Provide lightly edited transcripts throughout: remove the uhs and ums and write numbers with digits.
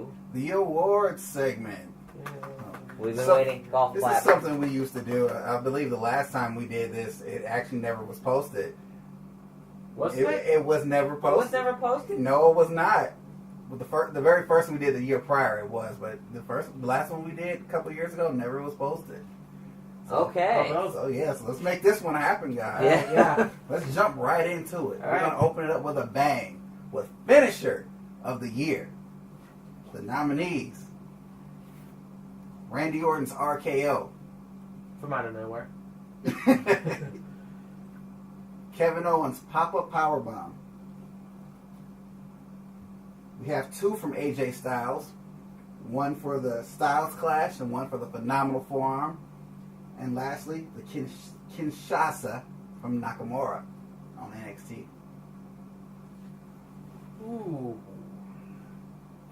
to the awards segment. We've been waiting. Golf This clap. is something we used to do. I believe the last time we did this, it actually never was posted. Was it? It was never posted. It was never posted? No, it was not. With the very first one we did the year prior, it was. But the last one we did a couple of years ago never was posted. So, Okay. So let's make this one happen, guys. Yeah. Let's jump right into it. All We're going to open it up with a bang with finisher of the year. The nominees. Randy Orton's RKO. From out of nowhere. Kevin Owens' Pop-Up Powerbomb. We have two from AJ Styles. One for the Styles Clash and one for the Phenomenal Forearm. And lastly, the Kinshasa from Nakamura on NXT. Ooh.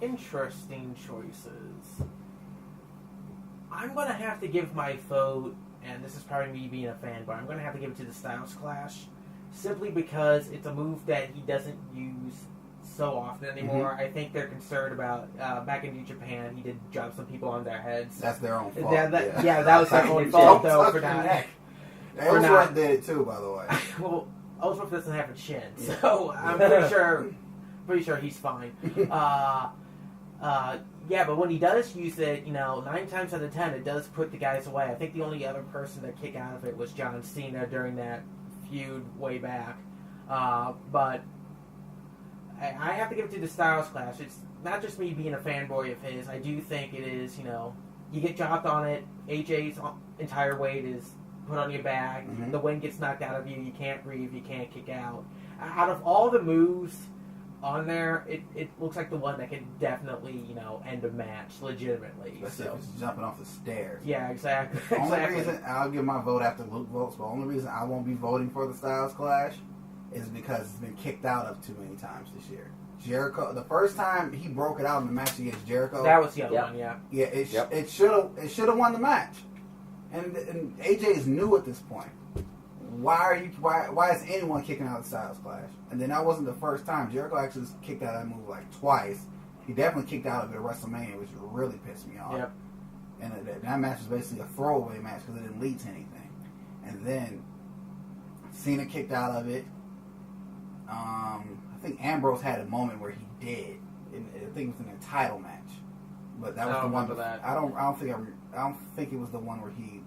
Interesting choices. I'm going to have to give my vote, and this is probably me being a fan, but I'm going to have to give it to the Styles Clash, simply because it's a move that he doesn't use so often anymore. I think they're concerned about, back in New Japan, he did drop some people on their heads. That's their own fault. That was their own fault, though, for that. Ellsworth did it too, by the way. Well, Ellsworth doesn't have a chin, so I'm pretty sure he's fine. But when he does use it, 9 times out of 10, it does put the guys away. I think the only other person to kick out of it was John Cena during that feud way back. But I have to give it to the Styles Clash. It's not just me being a fanboy of his. I do think it is, you get dropped on it. AJ's entire weight is put on your back. The wind gets knocked out of you. You can't breathe. You can't kick out. Out of all the moves on there, it looks like the one that can definitely, end a match legitimately. Especially if it's jumping off the stairs. Yeah, exactly. Only reason I'll give my vote after Luke votes, but the only reason I won't be voting for the Styles Clash is because it's been kicked out of too many times this year. Jericho, the first time he broke it out in the match against Jericho, that was the other one. Yeah. Yeah, it should have won the match, and AJ is new at this point. Why is anyone kicking out the Styles Clash? And then that wasn't the first time. Jericho actually kicked out of that move like twice. He definitely kicked out of it at WrestleMania, which really pissed me off. Yep. And that match was basically a throwaway match because it didn't lead to anything. And then Cena kicked out of it. I think Ambrose had a moment where he did. I think it was in a title match, but that was the one. That. I don't think it was the one where he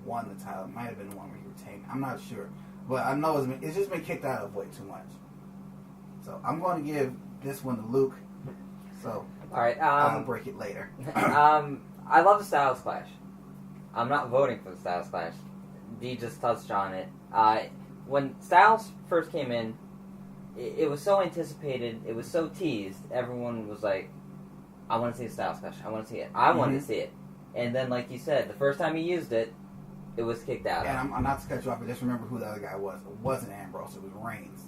won the title. It might have been the one where he retained. I'm not sure, but I know it's just been kicked out of way too much. So I'm going to give this one to Luke. So all right, I'll break it later. I love the Styles Clash. I'm not voting for the Styles Clash. Dee just touched on it. When Styles first came in, it was so anticipated. It was so teased. Everyone was like, I want to see the Styles Clash. I want to see it. I wanted to see it. And then, like you said, the first time he used it, it was kicked out. And I'm not to cut you off, but just remember who the other guy was. It wasn't Ambrose. It was Reigns.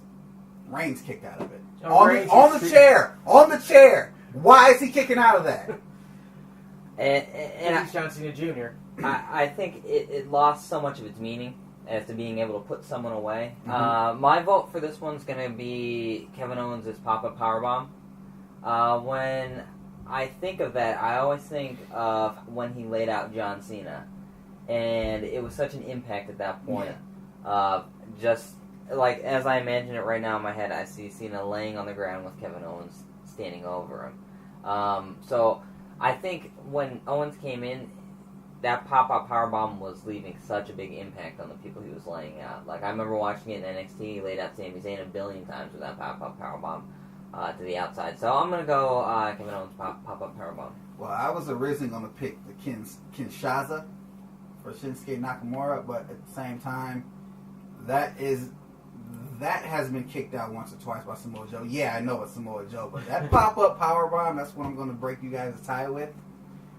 Reigns kicked out of it. On the chair. Why is he kicking out of that? And he's John Cena Jr. I think it lost so much of its meaning as to being able to put someone away. My vote for this one's going to be Kevin Owens' Pop-Up Powerbomb. When I think of that, I always think of when he laid out John Cena. And it was such an impact at that point. Yeah. Just like as I imagine it right now in my head, I see Cena laying on the ground with Kevin Owens standing over him. So I think when Owens came in, that pop-up powerbomb was leaving such a big impact on the people he was laying out. Like I remember watching it in NXT, he laid out Sami Zayn 1 billion times with that pop-up powerbomb to the outside. So I'm gonna go Kevin Owens pop-up powerbomb. Well, I was originally gonna pick the Kinshasa for Shinsuke Nakamura, but at the same time, that has been kicked out once or twice by Samoa Joe. Yeah, I know it's Samoa Joe, but that pop-up powerbomb, that's what I'm going to break you guys' tie with.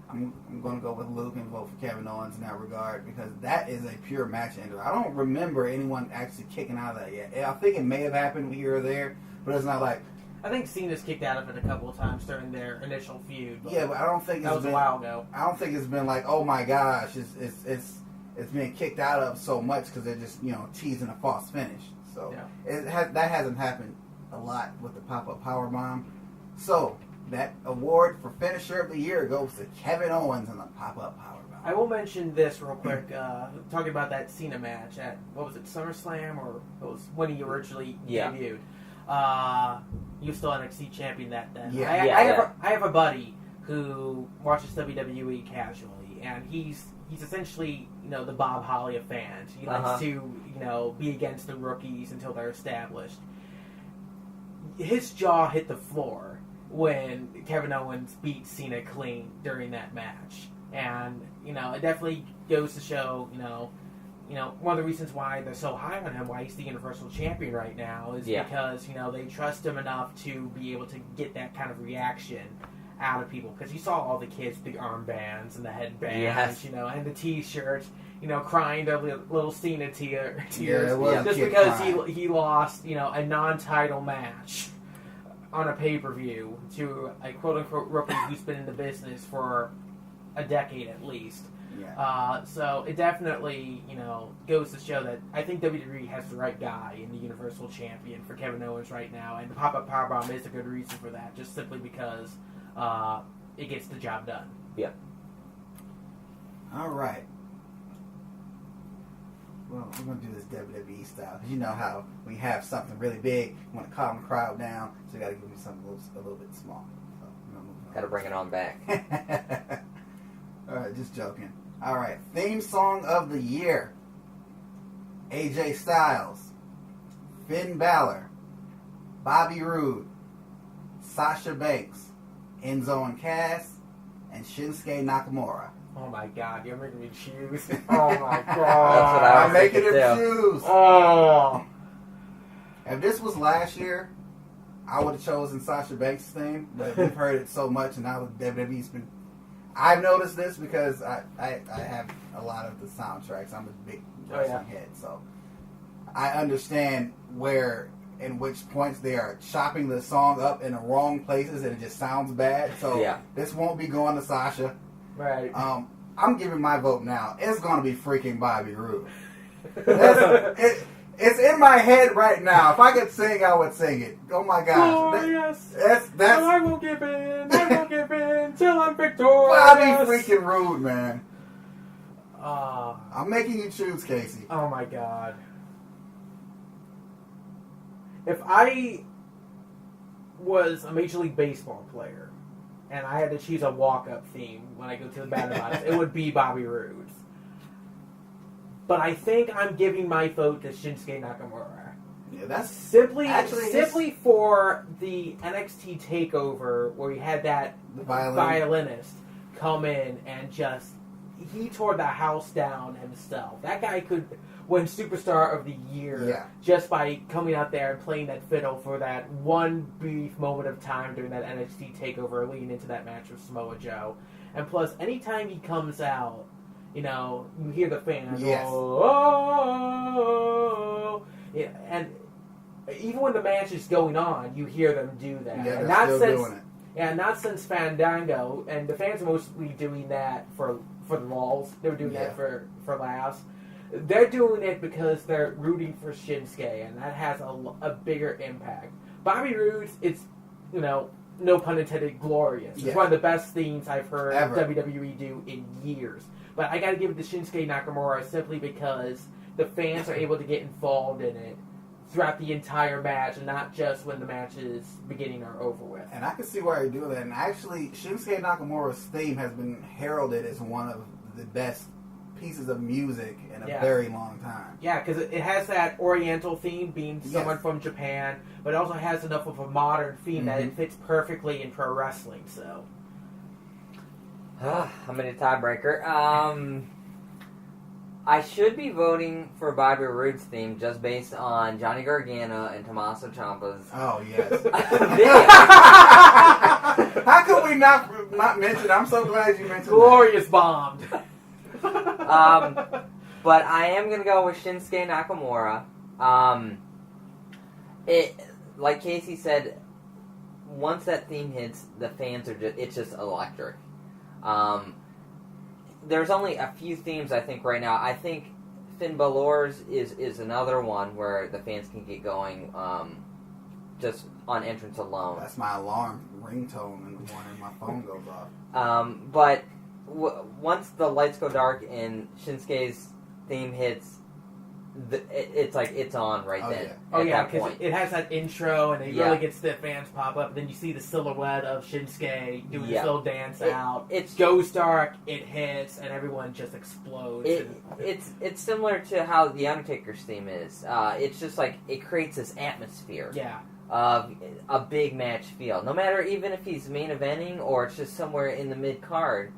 I'm going to go with Luke and vote for Kevin Owens in that regard because that is a pure match ender. I don't remember anyone actually kicking out of that yet. I think it may have happened here or there, but it's not like... I think Cena's kicked out of it a couple of times during their initial feud. Yeah, but I don't think that was a while ago. I don't think it's been like, oh my gosh, it's being kicked out of so much because they're just teasing a false finish. So that hasn't happened a lot with the pop-up powerbomb. So that award for Finisher of the Year goes to Kevin Owens in the pop-up powerbomb. I will mention this real quick. Talking about that Cena match at, what was it, SummerSlam, or it was when he originally debuted. He was still NXT champion then. I have a buddy who watches WWE casually, and he's essentially, the Bob Holly of fans. He likes to, be against the rookies until they're established. His jaw hit the floor when Kevin Owens beat Cena clean during that match. And, it definitely goes to show, one of the reasons why they're so high on him, why he's the Universal Champion right now, is because, they trust him enough to be able to get that kind of reaction out of people. Because you saw all the kids, the armbands and the headbands, and the T-shirts, crying their little Cena tears. Just because he lost, a non-title match on a pay-per-view to a quote-unquote rookie who's been in the business for a decade at least. So it definitely, goes to show that I think WWE has the right guy in the Universal Champion for Kevin Owens right now, and the pop-up powerbomb is a good reason for that, just simply because it gets the job done. Yeah. All right. Well, we're going to do this WWE style, because you know how we have something really big, we want to calm the crowd down, so you got to give me something a little bit small. So, got to bring it on back. All right, just joking. All right, theme song of the year: AJ Styles, Finn Balor, Bobby Roode, Sasha Banks, Enzo and Cass, and Shinsuke Nakamura. Oh my God, you're making me choose. Oh my God. That's what I was I'm making him choose. Oh. If this was last year, I would have chosen Sasha Banks' theme, but we've heard it so much, and now WWE's been... I've noticed this because I have a lot of the soundtracks. I'm a big wrestling head, so I understand where and which points they are chopping the song up in the wrong places, and it just sounds bad. So this won't be going to Sasha. Right. I'm giving my vote now. It's going to be freaking Bobby Roode. It's in my head right now. If I could sing, I would sing it. Oh my gosh. That's no, I won't give in. I won't give in till I'm victorious. Bobby freaking Roode, man. Uh, I'm making you choose, Casey. Oh my God. If I was a Major League Baseball player and I had to choose a walk-up theme when I go to the batting box, it would be Bobby Roode's. But I think I'm giving my vote to Shinsuke Nakamura. Yeah, that's simply for the NXT takeover where you had that violinist come in and just he tore the house down himself. That guy could win Superstar of the Year just by coming out there and playing that fiddle for that one brief moment of time during that NXT takeover leading into that match with Samoa Joe. And plus, anytime he comes out, you know, you hear the fans go, oh, yeah, and even when the match is going on, you hear them do that. Yeah, and they're still doing it. Yeah, not since Fandango, and the fans are mostly doing that for the lulz. They were doing that for laughs. They're doing it because they're rooting for Shinsuke, and that has a bigger impact. Bobby Roode, it's, you know, no pun intended, glorious. It's one of the best themes I've heard WWE do in years. But I gotta give it to Shinsuke Nakamura simply because the fans are able to get involved in it throughout the entire match, and not just when the match is beginning or over with. And I can see why you're doing that. And actually, Shinsuke Nakamura's theme has been heralded as one of the best pieces of music in a very long time. Yeah, because it has that Oriental theme, being someone from Japan, but it also has enough of a modern theme that it fits perfectly in pro wrestling. So, I'm in a tiebreaker. I should be voting for Bobby Roode's theme just based on Johnny Gargano and Tommaso Ciampa's. Oh yes. video. How could we not mention? I'm so glad you mentioned. Glorious bombed. But I am gonna go with Shinsuke Nakamura. It, like Casey said, once that theme hits, the fans are it's just electric. There's only a few themes I think right now. I think Finn Balor's is another one where the fans can get going. just on entrance alone. That's my alarm ringtone in the morning. My phone goes off. But once the lights go dark and Shinsuke's theme hits, it's like it's on right then. Yeah. At that because point. it has that intro and it really gets the fans pop up. And then you see the silhouette of Shinsuke doing his little dance out. It goes dark, it hits, and everyone just explodes. It's similar to how the Undertaker's theme is. It's just like it creates this atmosphere. Yeah. Of a big match feel. No matter even if he's main eventing or it's just somewhere in the mid card,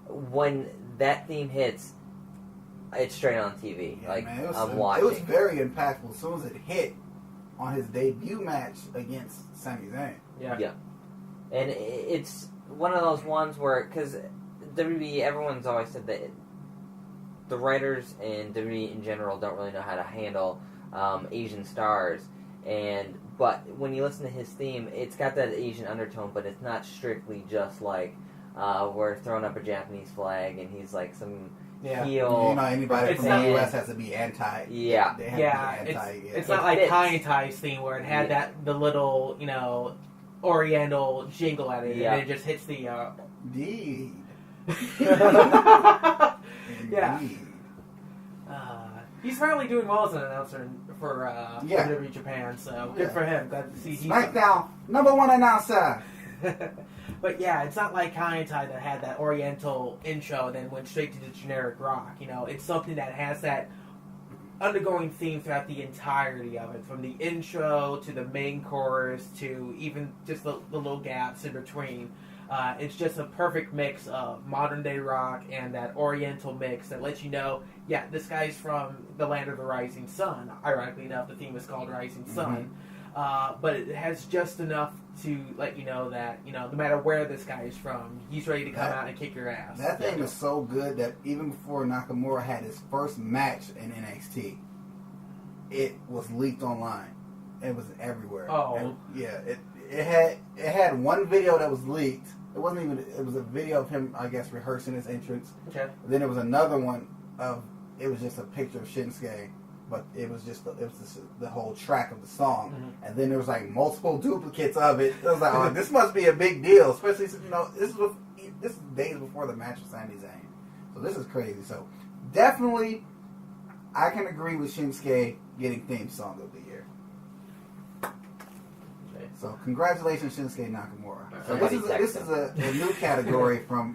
when that theme hits, it's straight on TV. Yeah, like man, I'm watching. It was very impactful as soon as it hit on his debut match against Sami Zayn. Yeah. And it's one of those ones where, because WWE, everyone's always said that the writers and WWE in general don't really know how to handle Asian stars. But when you listen to his theme, it's got that Asian undertone, but it's not strictly just like we're throwing up a Japanese flag and he's like some heel. You know, anybody from the U.S. has to be anti. Yeah. They have to be anti. It's not like Kai and Tai's theme where it had the little, Oriental jingle at it, and it just hits the. Indeed. Yeah. He's finally doing well as an announcer for WWE Japan, so good for him. Glad to see he's SmackDown, #1 announcer. But yeah, it's not like Kai and Tai that had that Oriental intro and then went straight to the generic rock. It's something that has that undergoing theme throughout the entirety of it, from the intro to the main chorus to even just the little gaps in between. It's just a perfect mix of modern day rock and that Oriental mix that lets you know, this guy's from the land of the rising sun. Ironically enough, the theme is called Rising Sun. But it has just enough to let you know that, no matter where this guy is from, he's ready to come out and kick your ass. That thing is so good that even before Nakamura had his first match in NXT, it was leaked online. It was everywhere. Oh. And, it had one video that was leaked. It wasn't even. It was a video of him, I guess, rehearsing his entrance. Okay. Then there was another one of. It was just a picture of Shinsuke, but it was just the whole track of the song. Mm-hmm. And then there was like multiple duplicates of it. It was like, oh, this must be a big deal, especially since this is days before the match with Sami Zayn. So this is crazy. So definitely, I can agree with Shinsuke getting theme song of the year. So congratulations, Shinsuke Nakamura. So this is a new category from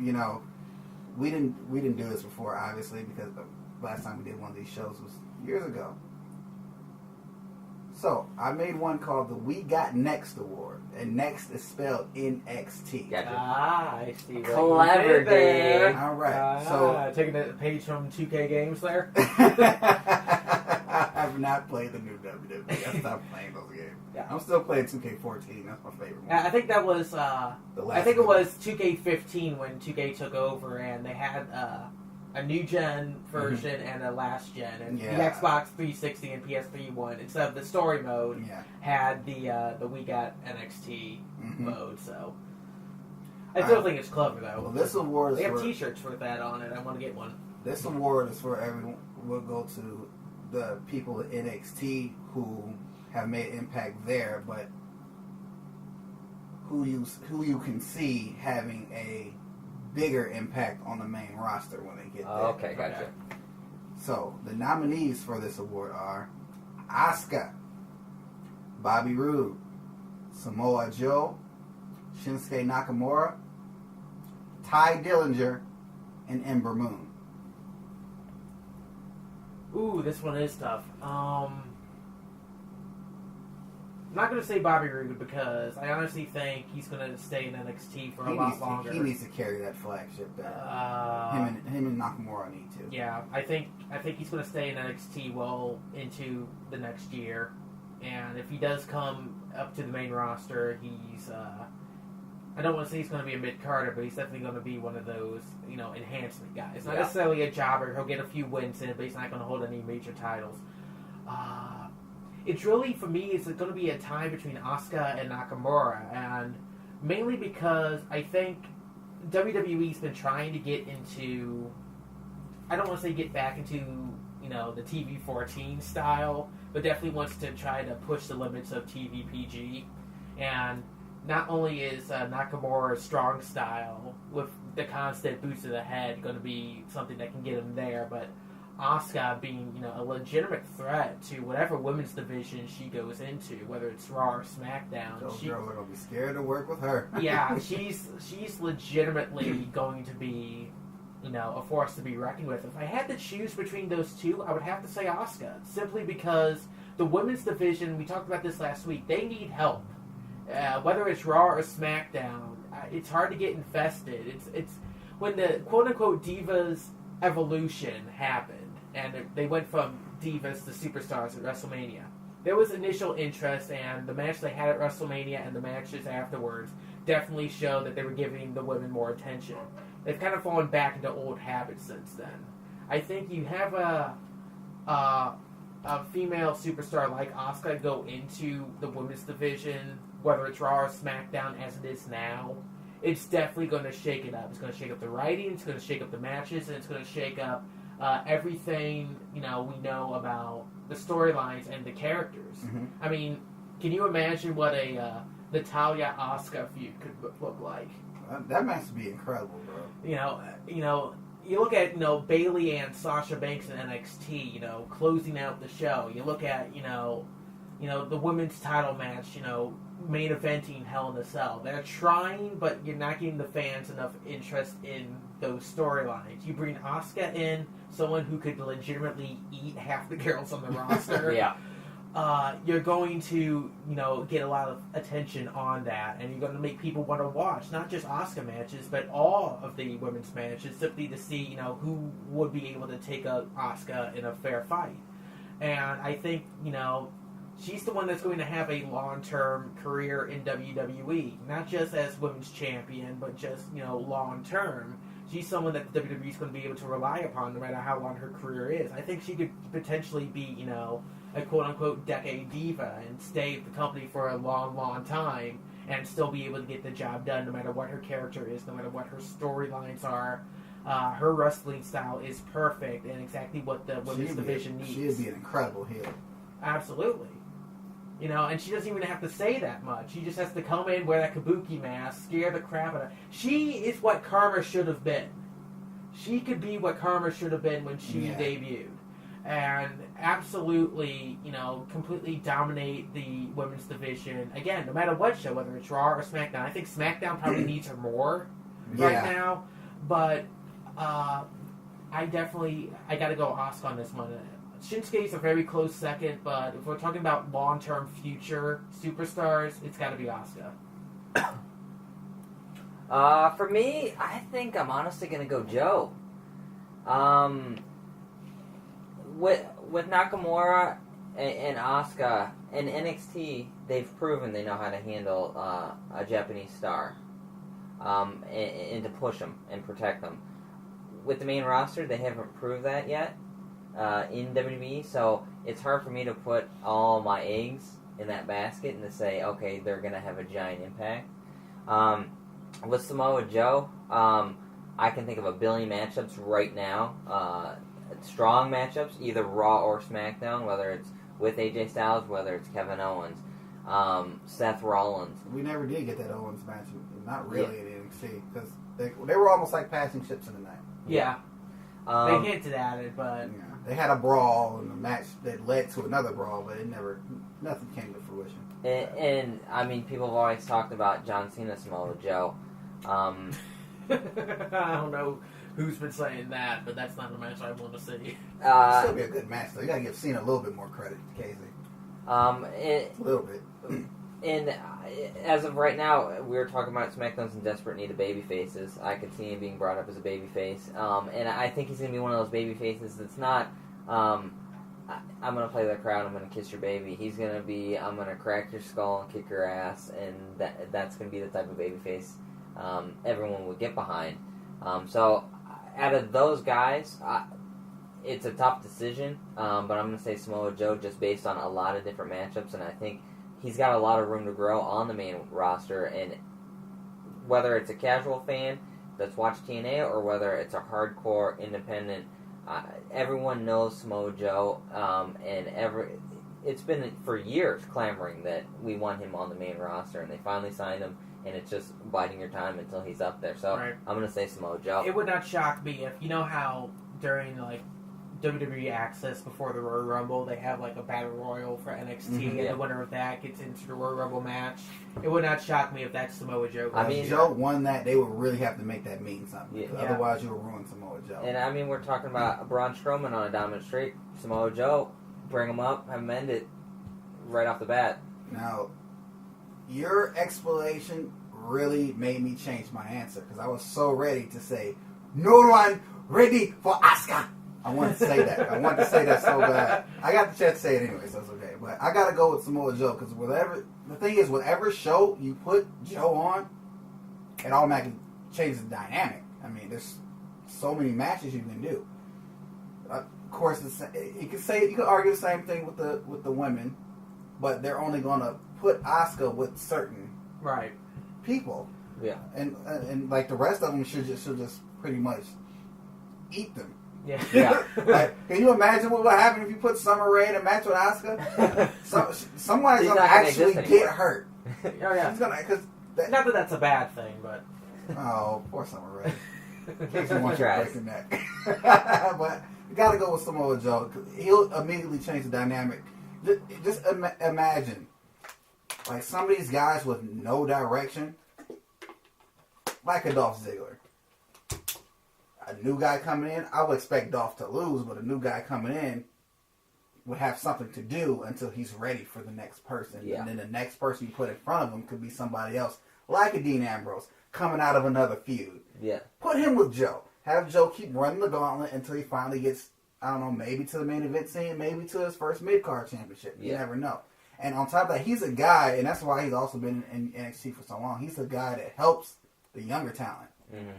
we didn't do this before, obviously, because the last time we did one of these shows was years ago. So I made one called the We Got Next Award, and next is spelled NXT. Gotcha. I see. Clever, Dave. All right. So taking a page from 2K games there. I have not played the new WWE. I stopped playing those games. Yeah. I'm still playing 2K14. That's my favorite one. I think that was. I think it was 2K15 when 2K took over, and they had a new gen version and a last gen, and the Xbox 360 and PS3 one, instead of the story mode, had the We Got NXT mode. So I still think it's clever though. Well, this award is they have T-shirts with that on it. I want to get one. This award is for everyone. We'll go to the people at NXT who have made impact there, but who you can see having a bigger impact on the main roster when they get there. Okay, gotcha. Okay. So the nominees for this award are Asuka, Bobby Roode, Samoa Joe, Shinsuke Nakamura, Ty Dillinger, and Ember Moon. Ooh, this one is tough. I'm not going to say Bobby Roode because I honestly think he's going to stay in NXT for a lot longer. He needs to carry that flagship there. Him and Nakamura need to. Yeah, I think he's going to stay in NXT well into the next year, and if he does come up to the main roster, he's. I don't want to say he's going to be a mid-carder, but he's definitely going to be one of those, enhancement guys. Not necessarily a jobber. He'll get a few wins in, but he's not going to hold any major titles. It's really, for me, it's going to be a tie between Asuka and Nakamura, and mainly because I think WWE's been trying to get into, I don't want to say get back into, the TV-14 style, but definitely wants to try to push the limits of TV PG. And not only is Nakamura's strong style with the constant boots to the head going to be something that can get him there, but Asuka being, a legitimate threat to whatever women's division she goes into, whether it's Raw or SmackDown. Those girls are gonna be scared to work with her. Yeah, she's legitimately going to be, a force to be reckoned with. If I had to choose between those two, I would have to say Asuka, simply because the women's division, we talked about this last week, they need help. Whether it's Raw or SmackDown, it's hard to get infested. It's when the quote-unquote Divas evolution happened, and they went from divas to superstars at WrestleMania. There was initial interest, and the match they had at WrestleMania and the matches afterwards definitely showed that they were giving the women more attention. They've kind of fallen back into old habits since then. I think you have a female superstar like Asuka go into the women's division, whether it's Raw or SmackDown as it is now, it's definitely going to shake it up. It's going to shake up the writing, it's going to shake up the matches, and it's going to shake up everything, we know about the storylines and the characters. Mm-hmm. I mean, can you imagine what a Natalya-Asuka feud could look like? That match would be incredible, bro. You look at, Bayley and Sasha Banks in NXT, closing out the show. You look at, the women's title match, main eventing Hell in a Cell. They're trying, but you're not giving the fans enough interest in those storylines. You bring Asuka in, someone who could legitimately eat half the girls on the roster. Yeah. You're going to, get a lot of attention on that, and you're going to make people want to watch not just Asuka matches, but all of the women's matches, simply to see, who would be able to take up Asuka in a fair fight. And I think, she's the one that's going to have a long-term career in WWE, not just as women's champion, but just, long-term. She's someone that the WWE is going to be able to rely upon no matter how long her career is. I think she could potentially be, a quote-unquote decade diva and stay at the company for a long, long time and still be able to get the job done no matter what her character is, no matter what her storylines are. Her wrestling style is perfect and exactly what the women's division needs. She'd be an incredible heel. Absolutely. And she doesn't even have to say that much. She just has to come in, wear that kabuki mask, scare the crap out of her. She is what Karma should have been. She could be what Karma should have been when she debuted. And absolutely, completely dominate the women's division. Again, no matter what show, whether it's Raw or SmackDown. I think SmackDown probably needs her more right now. But I got to go Asuka on this one. Shinsuke's a very close second, but if we're talking about long-term future superstars, it's got to be Asuka. For me, I think I'm honestly going to go Joe. With Nakamura and Asuka in NXT, they've proven they know how to handle a Japanese star and to push them and protect them. With the main roster, they haven't proved that yet in WWE, so it's hard for me to put all my eggs in that basket and to say, okay, they're going to have a giant impact. With Samoa Joe, I can think of a billion matchups right now. Strong matchups, either Raw or SmackDown, whether it's with AJ Styles, whether it's Kevin Owens, Seth Rollins. We never did get that Owens match, not really in NXT, because they were almost like passing ships in the night. Yeah. They hinted at it, but... Yeah. They had a brawl in a match that led to another brawl, but nothing came to fruition. And I mean, people have always talked about John Cena, Samoa Joe. I don't know who's been saying that, but that's not a match I want to see. It'll still be a good match, though. You gotta give Cena a little bit more credit, Casey. A little bit. And as of right now, we were talking about SmackDown's in desperate need of baby faces. I could see him being brought up as a baby face. And I think he's going to be one of those baby faces that's not, I'm going to play the crowd, I'm going to kiss your baby. He's going to be, I'm going to crack your skull and kick your ass. And that's going to be the type of baby face everyone would get behind. So out of those guys, it's a tough decision. But I'm going to say Samoa Joe just based on a lot of different matchups. And I think he's got a lot of room to grow on the main roster, and whether it's a casual fan that's watched TNA or whether it's a hardcore independent, everyone knows Samoa Joe, and it's been for years clamoring that we want him on the main roster, and they finally signed him, and it's just biding your time until he's up there. So Right. I'm gonna say Samoa Joe. It would not shock me if, you know how during like WWE Access before the Royal Rumble they have like a battle royal for NXT, and the winner of that gets into the Royal Rumble match. It would not shock me if that's Samoa Joe. I mean, if Joe won that, they would really have to make that mean something. Yeah. Otherwise, you would ruin Samoa Joe. And I mean, we're talking about Braun Strowman on a dominant streak. Samoa Joe, bring him up, have him end it right off the bat. Now, your explanation really made me change my answer because I was so ready to say, no one ready for Asuka. I wanted to say that. I wanted to say that so bad. I got the chance to say it anyway, so it's okay. But I got to go with Samoa Joe because the thing is, whatever show you put Joe on, it automatically changes the dynamic. I mean, there's so many matches you can do. Of course, you can argue the same thing with the women, but they're only going to put Asuka with certain people. Yeah. And like the rest of them should just pretty much eat them. Yeah. Like, can you imagine what would happen if you put Summer Rae in a match with Asuka? Someone's She's gonna not gonna actually exist get anymore. hurt. Oh yeah. She's gonna Not that that's a bad thing, but oh, poor Summer Rae. In case you want He to tries. break your neck. But you got to go with Samoa Joe. 'Cause he'll immediately change the dynamic. Just imagine, like some of these guys with no direction, like a Dolph Ziggler. A new guy coming in, I would expect Dolph to lose, but a new guy coming in would have something to do until he's ready for the next person. Yeah. And then the next person you put in front of him could be somebody else, like a Dean Ambrose, coming out of another feud. Yeah. Put him with Joe. Have Joe keep running the gauntlet until he finally gets, I don't know, maybe to the main event scene, maybe to his first mid-card championship. You never know. And on top of that, he's a guy, and that's why he's also been in NXT for so long, he's a guy that helps the younger talent. Mm-hmm.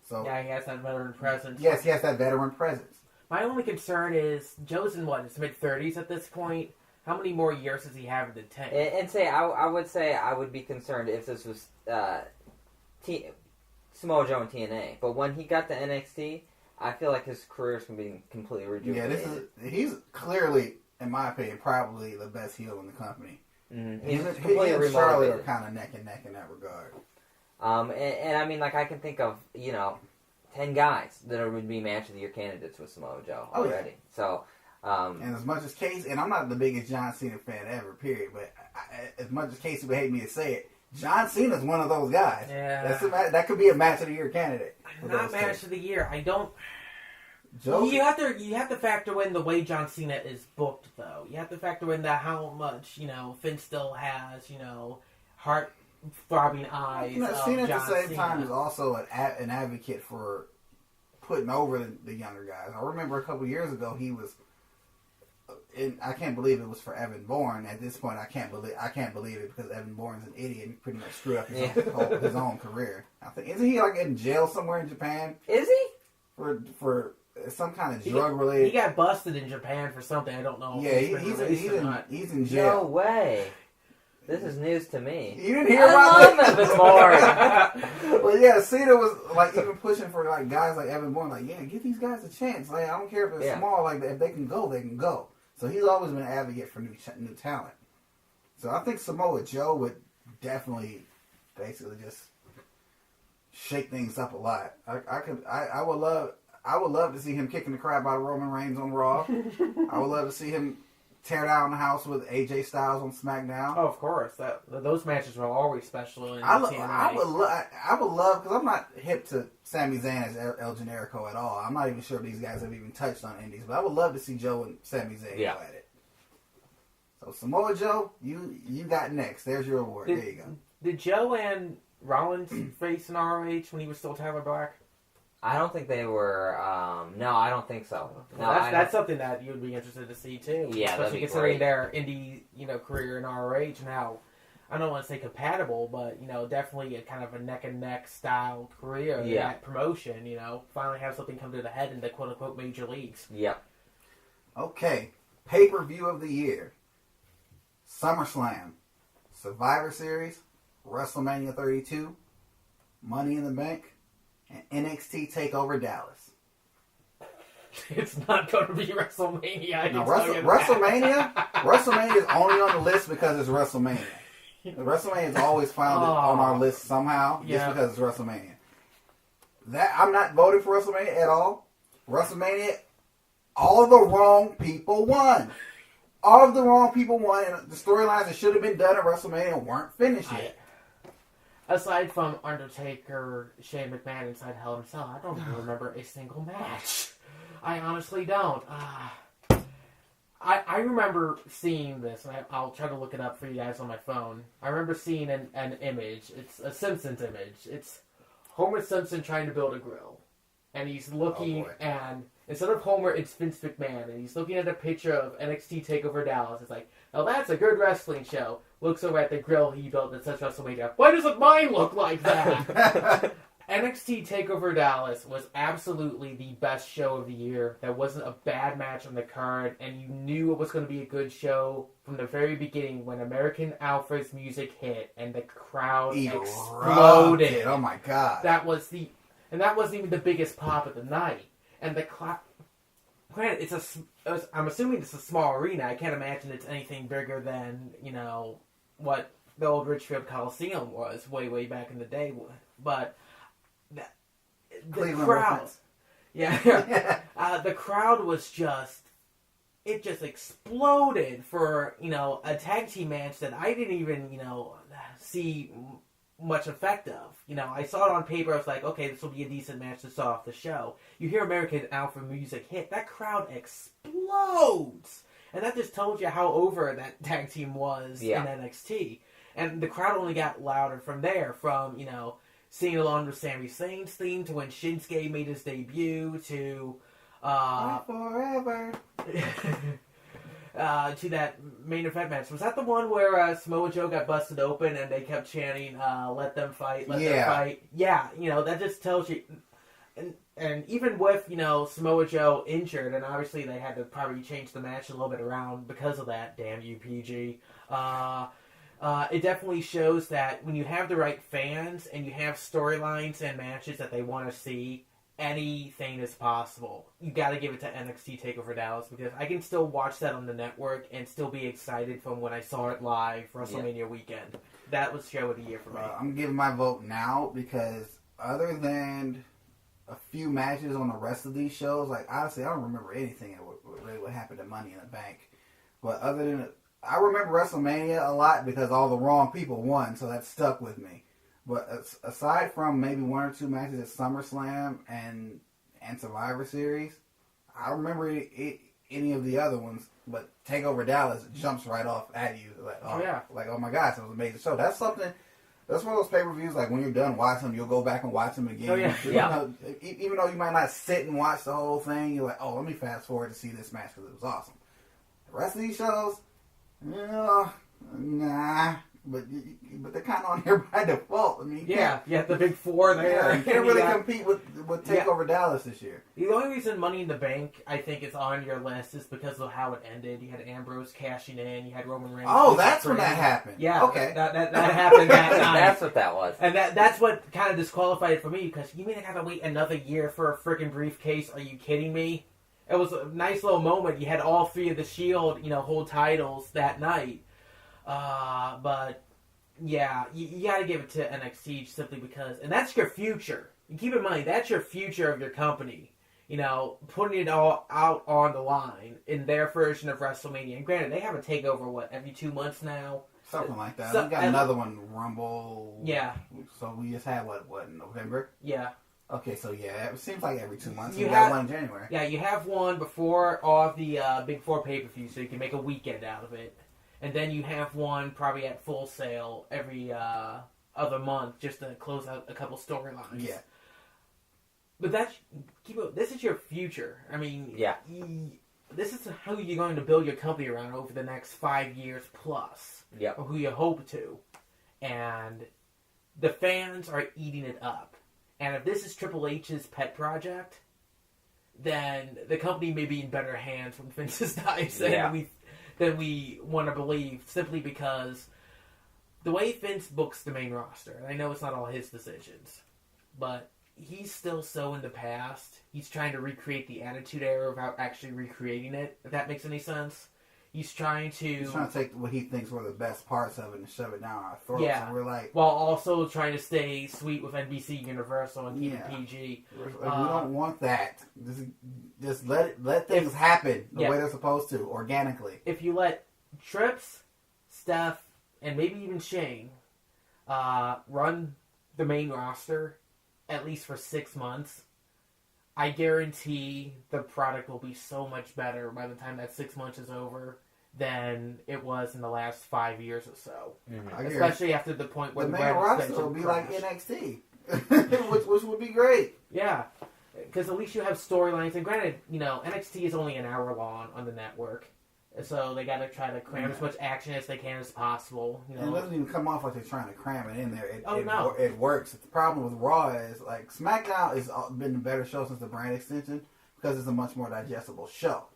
So yeah, he has that veteran presence. yes, he has that veteran presence. My only concern is Joe's in his mid-30s at this point. How many more years does he have in the tank? And I would be concerned if this was Samoa Joe and TNA. But when he got to NXT, I feel like his career is going to be completely rejuvenated. Yeah, he's clearly, in my opinion, probably the best heel in the company. Mm-hmm. He completely and Charlotte are remotivated. kind of neck and neck in that regard. And I mean, like, I can think of, 10 guys that would be match of the year candidates with Samoa Joe already. So, and as much as Casey, and I'm not the biggest John Cena fan ever, period, but as much as Casey would hate me to say it, John Cena's one of those guys. Yeah. That could be a match of the year candidate. Not match of the year. I don't. Joe, You have to factor in the way John Cena is booked, though. You have to factor in how much Finn still has heart throbbing eyes. Cena at John the same Cena. time is also an advocate for putting over the younger guys. I remember a couple years ago he was. I can't believe it was for Evan Bourne. At this point, I can't believe it because Evan Bourne's an idiot and pretty much screwed up his own career. I think isn't he like in jail somewhere in Japan? is he? For some kind of drug related. He got busted in Japan for something. I don't know. Yeah, if he's in jail. No way. This is news to me. You didn't hear about I love Evan Bourne. Well, yeah, Cena was like even pushing for like guys like Evan Bourne, like give these guys a chance. Like I don't care if they're small, like if they can go, they can go. So he's always been an advocate for new talent. So I think Samoa Joe would definitely, basically just shake things up a lot. I would love to see him kicking the crap out of Roman Reigns on Raw. I would love to see him tear down the house with AJ Styles on SmackDown. Oh, of course. Those matches were always special in I TNA. would love, because I'm not hip to Sami Zayn as El Generico at all. I'm not even sure if these guys have even touched on indies, but I would love to see Joe and Sami Zayn go at it. So Samoa Joe, you got next. There's your award. There you go. Did Joe and Rollins face in ROH when he was still Tyler Black? I don't think they were. No, I don't think so. No, that's something that you would be interested to see too. Yeah, that'd especially be considering great. their indie, career in ROH and how I don't want to say compatible, but definitely a kind of a neck and neck style career. in that promotion. Finally have something come to the head in the quote unquote major leagues. Yep. Okay, pay-per-view of the year. SummerSlam, Survivor Series, WrestleMania 32, Money in the Bank, and NXT TakeOver Dallas. It's not going to be WrestleMania. I No, can tell you that. WrestleMania is only on the list because it's WrestleMania. WrestleMania is always found on our list somehow just because it's WrestleMania. That I'm not voting for WrestleMania at all. WrestleMania, all the wrong people won. All of the wrong people won, and the storylines that should have been done at WrestleMania weren't finished yet. Aside from Undertaker, Shane McMahon inside Hell in a Cell, I don't remember a single match. I honestly don't. I remember seeing this, and I'll try to look it up for you guys on my phone. I remember seeing an image. It's a Simpsons image. It's Homer Simpson trying to build a grill. And he's looking, and instead of Homer, it's Vince McMahon. And he's looking at a picture of NXT TakeOver Dallas. It's like, oh, that's a good wrestling show. Looks over at the grill he built that says WrestleMania. Why doesn't mine look like that? NXT TakeOver Dallas was absolutely the best show of the year. There wasn't a bad match on the card, and you knew it was going to be a good show from the very beginning when American Alpha's music hit and the crowd exploded. Oh my god! That wasn't even the biggest pop of the night. And the granted, I'm assuming it's a small arena. I can't imagine it's anything bigger than what the old Richfield Coliseum was way back in the day. But the crowd, the crowd was just exploded for a tag team match that I didn't even see much effect of. I saw it on paper. I was like, okay, this will be a decent match to start off the show. You hear American Alpha music hit, that crowd explodes, and that just told you how over that tag team was in NXT. And the crowd only got louder from there, from singing along with Sami Zayn's theme to when Shinsuke made his debut to forever. To that main event match. Was that the one where Samoa Joe got busted open and they kept chanting, let them fight, let them fight? Yeah, that just tells you. And even with, Samoa Joe injured, and obviously they had to probably change the match a little bit around because of that, damn you, PG. It definitely shows that when you have the right fans and you have storylines and matches that they want to see, anything is possible. You got to give it to NXT TakeOver Dallas, because I can still watch that on the network and still be excited from when I saw it live WrestleMania weekend. That was show of the year for me. I'm giving my vote now because other than a few matches on the rest of these shows, like honestly, I don't remember anything of what happened to Money in the Bank. But other than I remember WrestleMania a lot because all the wrong people won, so that stuck with me. But aside from maybe one or two matches at SummerSlam and Survivor Series, I don't remember any of the other ones. But TakeOver Dallas jumps right off at you. Like, oh my gosh, it was an amazing show. That's something, that's one of those pay-per-views, like when you're done watching them, you'll go back and watch them again. Oh, yeah. Even though you might not sit and watch the whole thing, you're like, oh, let me fast forward to see this match because it was awesome. The rest of these shows, nah. But they're kind of on here by default. I mean, the big four there. Yeah, you can't really compete with TakeOver Dallas this year. The only reason Money in the Bank, I think, is on your list is because of how it ended. You had Ambrose cashing in. You had Roman Reigns. Oh, that's when that happened. Yeah. Okay. That happened that night. That's what that was. And that's what kind of disqualified it for me, because you mean I gotta wait another year for a freaking briefcase? Are you kidding me? It was a nice little moment. You had all three of the Shield, hold titles that night. But yeah, you got to give it to NXT simply because, and that's your future. You keep in mind, that's your future of your company. Putting it all out on the line in their version of WrestleMania. And granted, they have a takeover, every 2 months now? Something like that. We got another one, Rumble. Yeah. So we just had, what, in November? Yeah. Okay, so yeah, it seems like every 2 months. You got one in January. Yeah, you have one before all of the Big Four pay-per-view, so you can make a weekend out of it. And then you have one probably at Full Sail every other month just to close out a couple storylines. Yeah. But this is your future. I mean, this is how you're going to build your company around over the next 5 years plus. Yeah. Or who you hope to. And the fans are eating it up. And if this is Triple H's pet project, then the company may be in better hands when Vince dies than we want to believe, simply because the way Vince books the main roster, and I know it's not all his decisions, but he's still so in the past. He's trying to recreate the Attitude Era without actually recreating it, if that makes any sense. He's trying to take what he thinks were the best parts of it and shove it down our throats. Yeah. And we're like, while also trying to stay sweet with NBC Universal and keep it Yeah. PG. we don't want that. Just let things happen the way they're supposed to, organically. If you let Trips, Steph, and maybe even Shane run the main roster, at least for 6 months, I guarantee the product will be so much better by the time that 6 months is over than it was in the last 5 years or so. Mm-hmm. Especially after the point where the the main brand roster extension will be crashed. like NXT, which would be great. Yeah, because at least you have storylines. And granted, NXT is only an hour long on the network, so they got to try to cram as much action as they can as possible. And it doesn't even come off like they're trying to cram it in there. No. It works. The problem with Raw is, like, SmackDown has been a better show since the brand extension because it's a much more digestible show.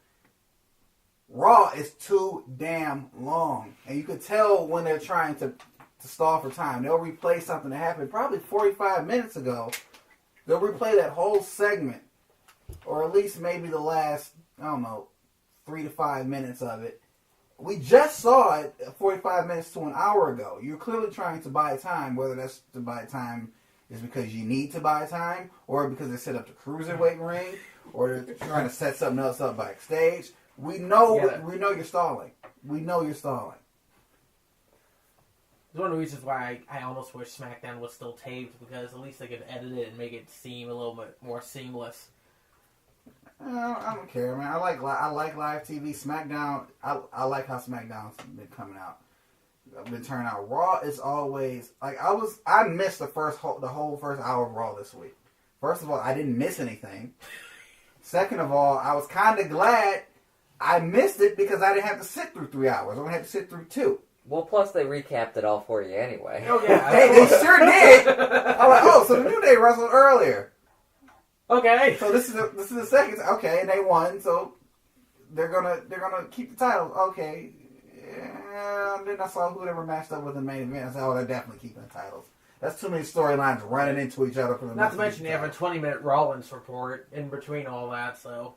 Raw is too damn long, and you could tell when they're trying to stall for time. They'll replay something that happened probably 45 minutes ago. They'll replay that whole segment, or at least maybe the last, 3 to 5 minutes of it. We just saw it 45 minutes to an hour ago. You're clearly trying to buy time, whether that's to buy time is because you need to buy time, or because they set up the cruiserweight ring, or they're trying to set something else up backstage. We know you're stalling. We know you're stalling. It's one of the reasons why I almost wish SmackDown was still taped, because at least they could edit it and make it seem a little bit more seamless. I don't care, man. I like live TV. SmackDown. I like how SmackDown's been coming out. Been turning out. Raw is always like I missed the whole first hour of Raw this week. First of all, I didn't miss anything. Second of all, I was kind of glad I missed it because I didn't have to sit through 3 hours. I only had to sit through 2. Well, plus they recapped it all for you anyway. Oh yeah, Hey, they sure did. I'm like, so the New Day wrestled earlier. Okay. So this is the second. Okay, and they won. So they're gonna keep the titles. Okay. Yeah, and then I saw who they were matched up with in the main event. I said, they're definitely keeping the titles. That's too many storylines running into each other for the. Not to mention they have a 20-minute Rollins report in between all that. So.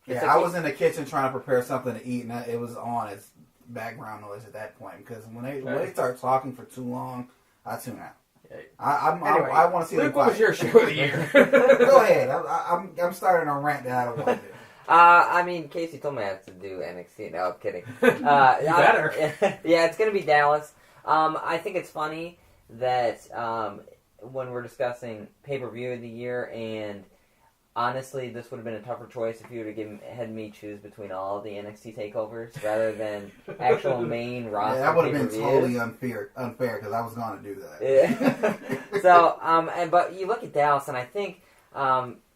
Yeah, I was in the kitchen trying to prepare something to eat, and it was on as background noise at that point. Because when they start talking for too long, I tune out. I want to see Luke, them what was fight. your show of the year? Go ahead. I'm starting a rant that I don't want to do. I mean, Casey told me I have to do NXT. No, I'm kidding. You better. Yeah, it's going to be Dallas. I think it's funny that when we're discussing pay-per-view of the year, and honestly, this would have been a tougher choice if you would have had me choose between all of the NXT takeovers rather than actual main roster. Yeah, that would have been totally unfair because I was going to do that. Yeah. So, but you look at Dallas, and I think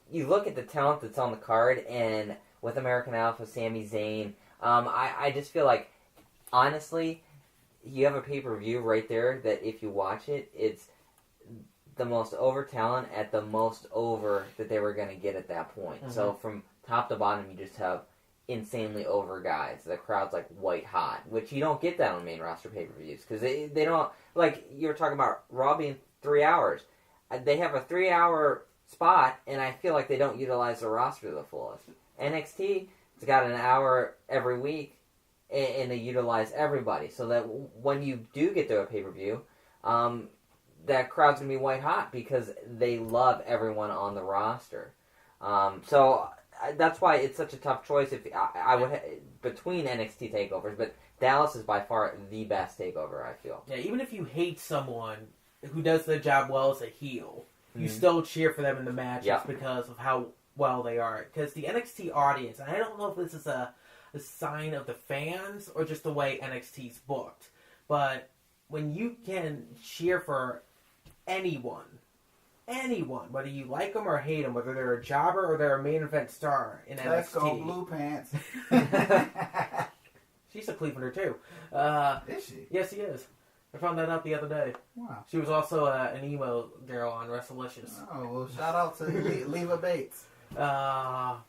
you look at the talent that's on the card, and with American Alpha, Sami Zayn, I just feel like, honestly, you have a pay-per-view right there that if you watch it, it's the most over talent at the most over that they were going to get at that point. Mm-hmm. So from top to bottom, you just have insanely over guys. The crowd's like white hot, which you don't get that on main roster pay-per-views because they don't, like you were talking about Raw being 3 hours. They have a 3-hour spot, and I feel like they don't utilize the roster to the fullest. NXT, it's got an hour every week, and they utilize everybody. So that when you do get to a pay-per-view, that crowd's going to be white hot because they love everyone on the roster. So that's why it's such a tough choice if I would between NXT takeovers, but Dallas is by far the best takeover, I feel. Yeah, even if you hate someone who does their job well as a heel, you still cheer for them in the matches because of how well they are. Because the NXT audience, and I don't know if this is a sign of the fans or just the way NXT's booked, but when you can cheer for anyone, whether you like them or hate them, whether they're a jobber or they're a main event star in NXT. Let's go Blue Pants. She's a Clevelander too. Is she? Yes, she is. I found that out the other day. Wow. She was also an emo girl on WrestleLicious. Oh, well, shout out to Leva Bates. But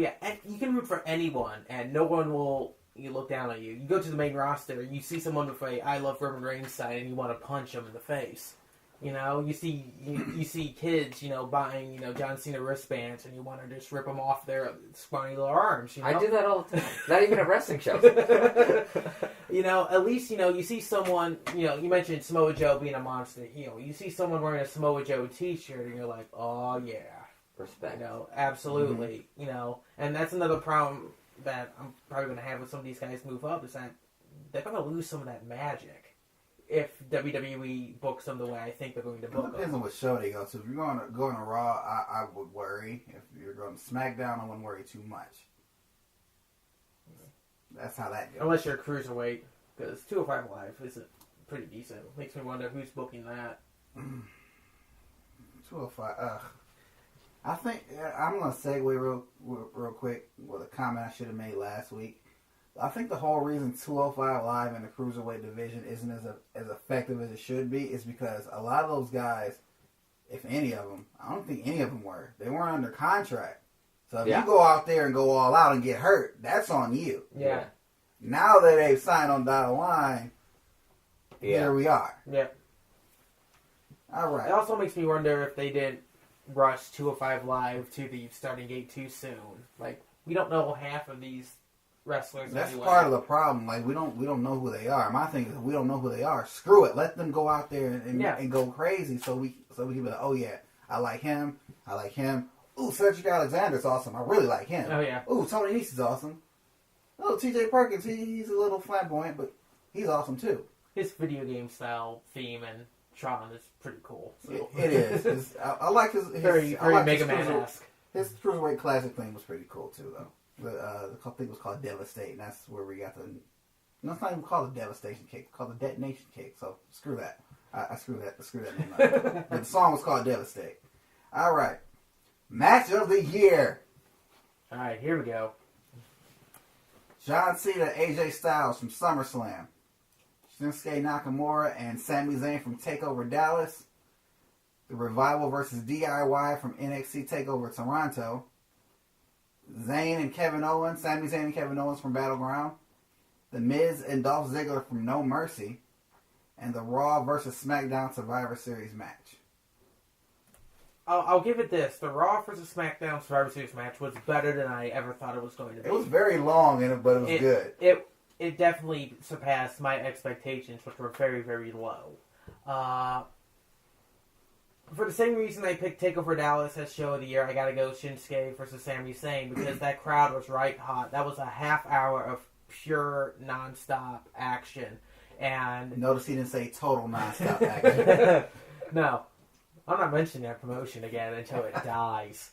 yeah, you can root for anyone, and no one will look down on you. You go to the main roster, and you see someone with a I Love Roman Reigns sign, and you want to punch them in the face. You know, you see kids, buying, John Cena wristbands, and you want to just rip them off their scrawny little arms. I do that all the time. Not even at wrestling shows. At least, you see someone, you mentioned Samoa Joe being a monster heel. You see someone wearing a Samoa Joe t-shirt, and you're like, oh, yeah. Respect. Absolutely. Mm-hmm. And that's another problem that I'm probably going to have with some of these guys move up, is that they're going to lose some of that magic if WWE books them the way I think they're going to book them. It depends on what show they go to. If you're going to Raw, I would worry. If you're going to SmackDown, I wouldn't worry too much. That's how that goes. Unless you're a cruiserweight, because 205 Live is pretty decent. Makes me wonder who's booking that. 205. I think I'm going to segue real quick with a comment I should have made last week. I think the whole reason 205 Live in the Cruiserweight division isn't as effective as it should be is because a lot of those guys, if any of them, I don't think any of them were. They weren't under contract. So if you go out there and go all out and get hurt, that's on you. Yeah. Now that they've signed on dotted line, here we are. Yep. All right. It also makes me wonder if they didn't rush 205 Live to the starting gate too soon. Like, we don't know half of these wrestlers. That's anyway. part of the problem. Like, we don't know who they are. My thing is, if we don't know who they are, screw it. Let them go out there and go crazy. So we can be like, oh yeah, I like him. Ooh, Cedric Alexander's awesome. I really like him. Oh yeah. Ooh, Tony Nese is awesome. Oh, T.J. Perkins, he's a little flamboyant, but he's awesome too. His video game style theme and Tron is pretty cool. So. It is. I like his very like Mega Man-esque. His Cruiserweight Classic thing was pretty cool too, though. The thing was called Devastate, and that's where we got the. No, it's not even called the Devastation Cake. It's called the Detonation Cake. So screw that. I screw that name up. But the song was called Devastate. All right, match of the year. All right, here we go. John Cena, AJ Styles from SummerSlam. Shinsuke Nakamura and Sami Zayn from TakeOver Dallas. The Revival versus DIY from NXT TakeOver Toronto. Sami Zayn and Kevin Owens from Battleground. The Miz and Dolph Ziggler from No Mercy. And the Raw versus SmackDown Survivor Series match. I'll give it this. The Raw versus SmackDown Survivor Series match was better than I ever thought it was going to be. It was very long, but it was good. It definitely surpassed my expectations, which were very, very low. For the same reason I picked TakeOver Dallas as show of the year, I gotta go Shinsuke versus Sami Zayn, because that crowd was right hot. That was a half hour of pure non-stop action. And notice he didn't say total non-stop action. No. I'm not mentioning that promotion again until it dies.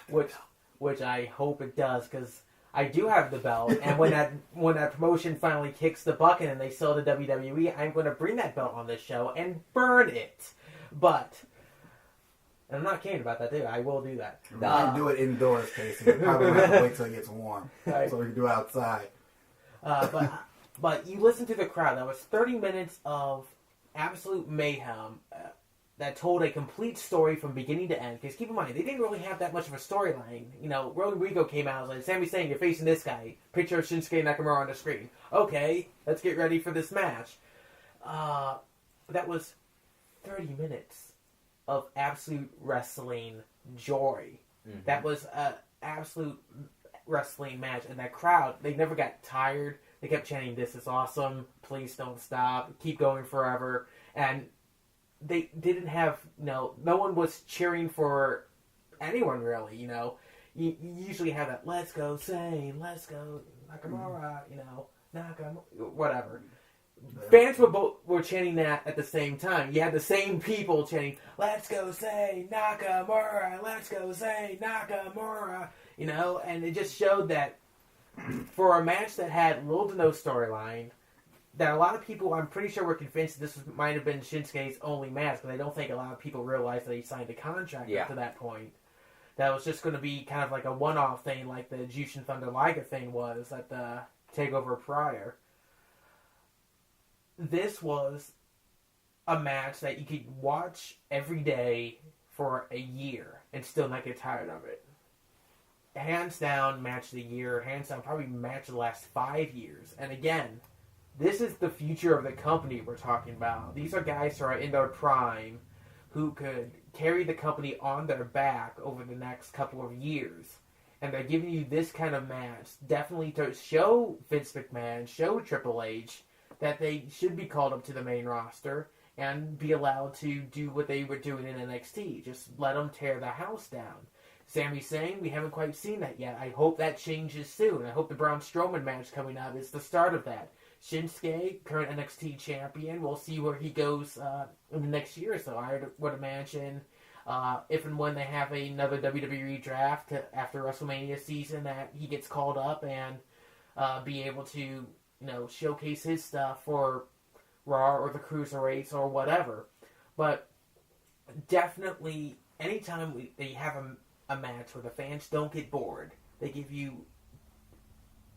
Which I hope it does, because I do have the belt, and when that promotion finally kicks the bucket and they sell to WWE, I'm going to bring that belt on this show and burn it. But, and I'm not kidding about that, too. I will do that. We can do it indoors, Casey. We probably have to wait till it gets warm, right, so we can do it outside. But you listen to the crowd. That was 30 minutes of absolute mayhem that told a complete story from beginning to end. Because keep in mind, they didn't really have that much of a storyline. Rodrigo came out and was like, Sami Zayn, you're facing this guy. Picture of Shinsuke Nakamura on the screen. Okay, let's get ready for this match. That was 30 minutes of absolute wrestling joy. Mm-hmm. That was an absolute wrestling match. And that crowd, they never got tired. They kept chanting, "This is awesome. Please don't stop. Keep going forever." And they didn't have, no one was cheering for anyone, really, You usually have that, "Let's go Zayn, let's go Nakamura," Nakamura, whatever. Fans were chanting that at the same time. You had the same people chanting, "Let's go Zayn, Nakamura, let's go Zayn, Nakamura," and it just showed that for a match that had little to no storyline, that a lot of people, I'm pretty sure, were convinced this might have been Shinsuke's only match, because I don't think a lot of people realized that he signed a contract up to that point. That was just going to be kind of like a one-off thing, like the Jushin Thunder Liger thing was at the TakeOver prior. This was a match that you could watch every day for a year and still not get tired of it. Hands down, match of the year. Hands down, probably match of the last 5 years. And again, this is the future of the company we're talking about. These are guys who are in their prime. who could carry the company on their back over the next couple of years. And they're giving you this kind of match, definitely to show Vince McMahon, show Triple H, that they should be called up to the main roster and be allowed to do what they were doing in NXT. Just let them tear the house down. Sami Zayn, we haven't quite seen that yet. I hope that changes soon. I hope the Braun Strowman match coming up is the start of that. Shinsuke, current NXT champion, we'll see where he goes in the next year or so. I would imagine if and when they have another WWE draft after WrestleMania season that he gets called up and be able to showcase his stuff for Raw or the Cruiserweights or whatever. But definitely, anytime they have a match where the fans don't get bored, they give you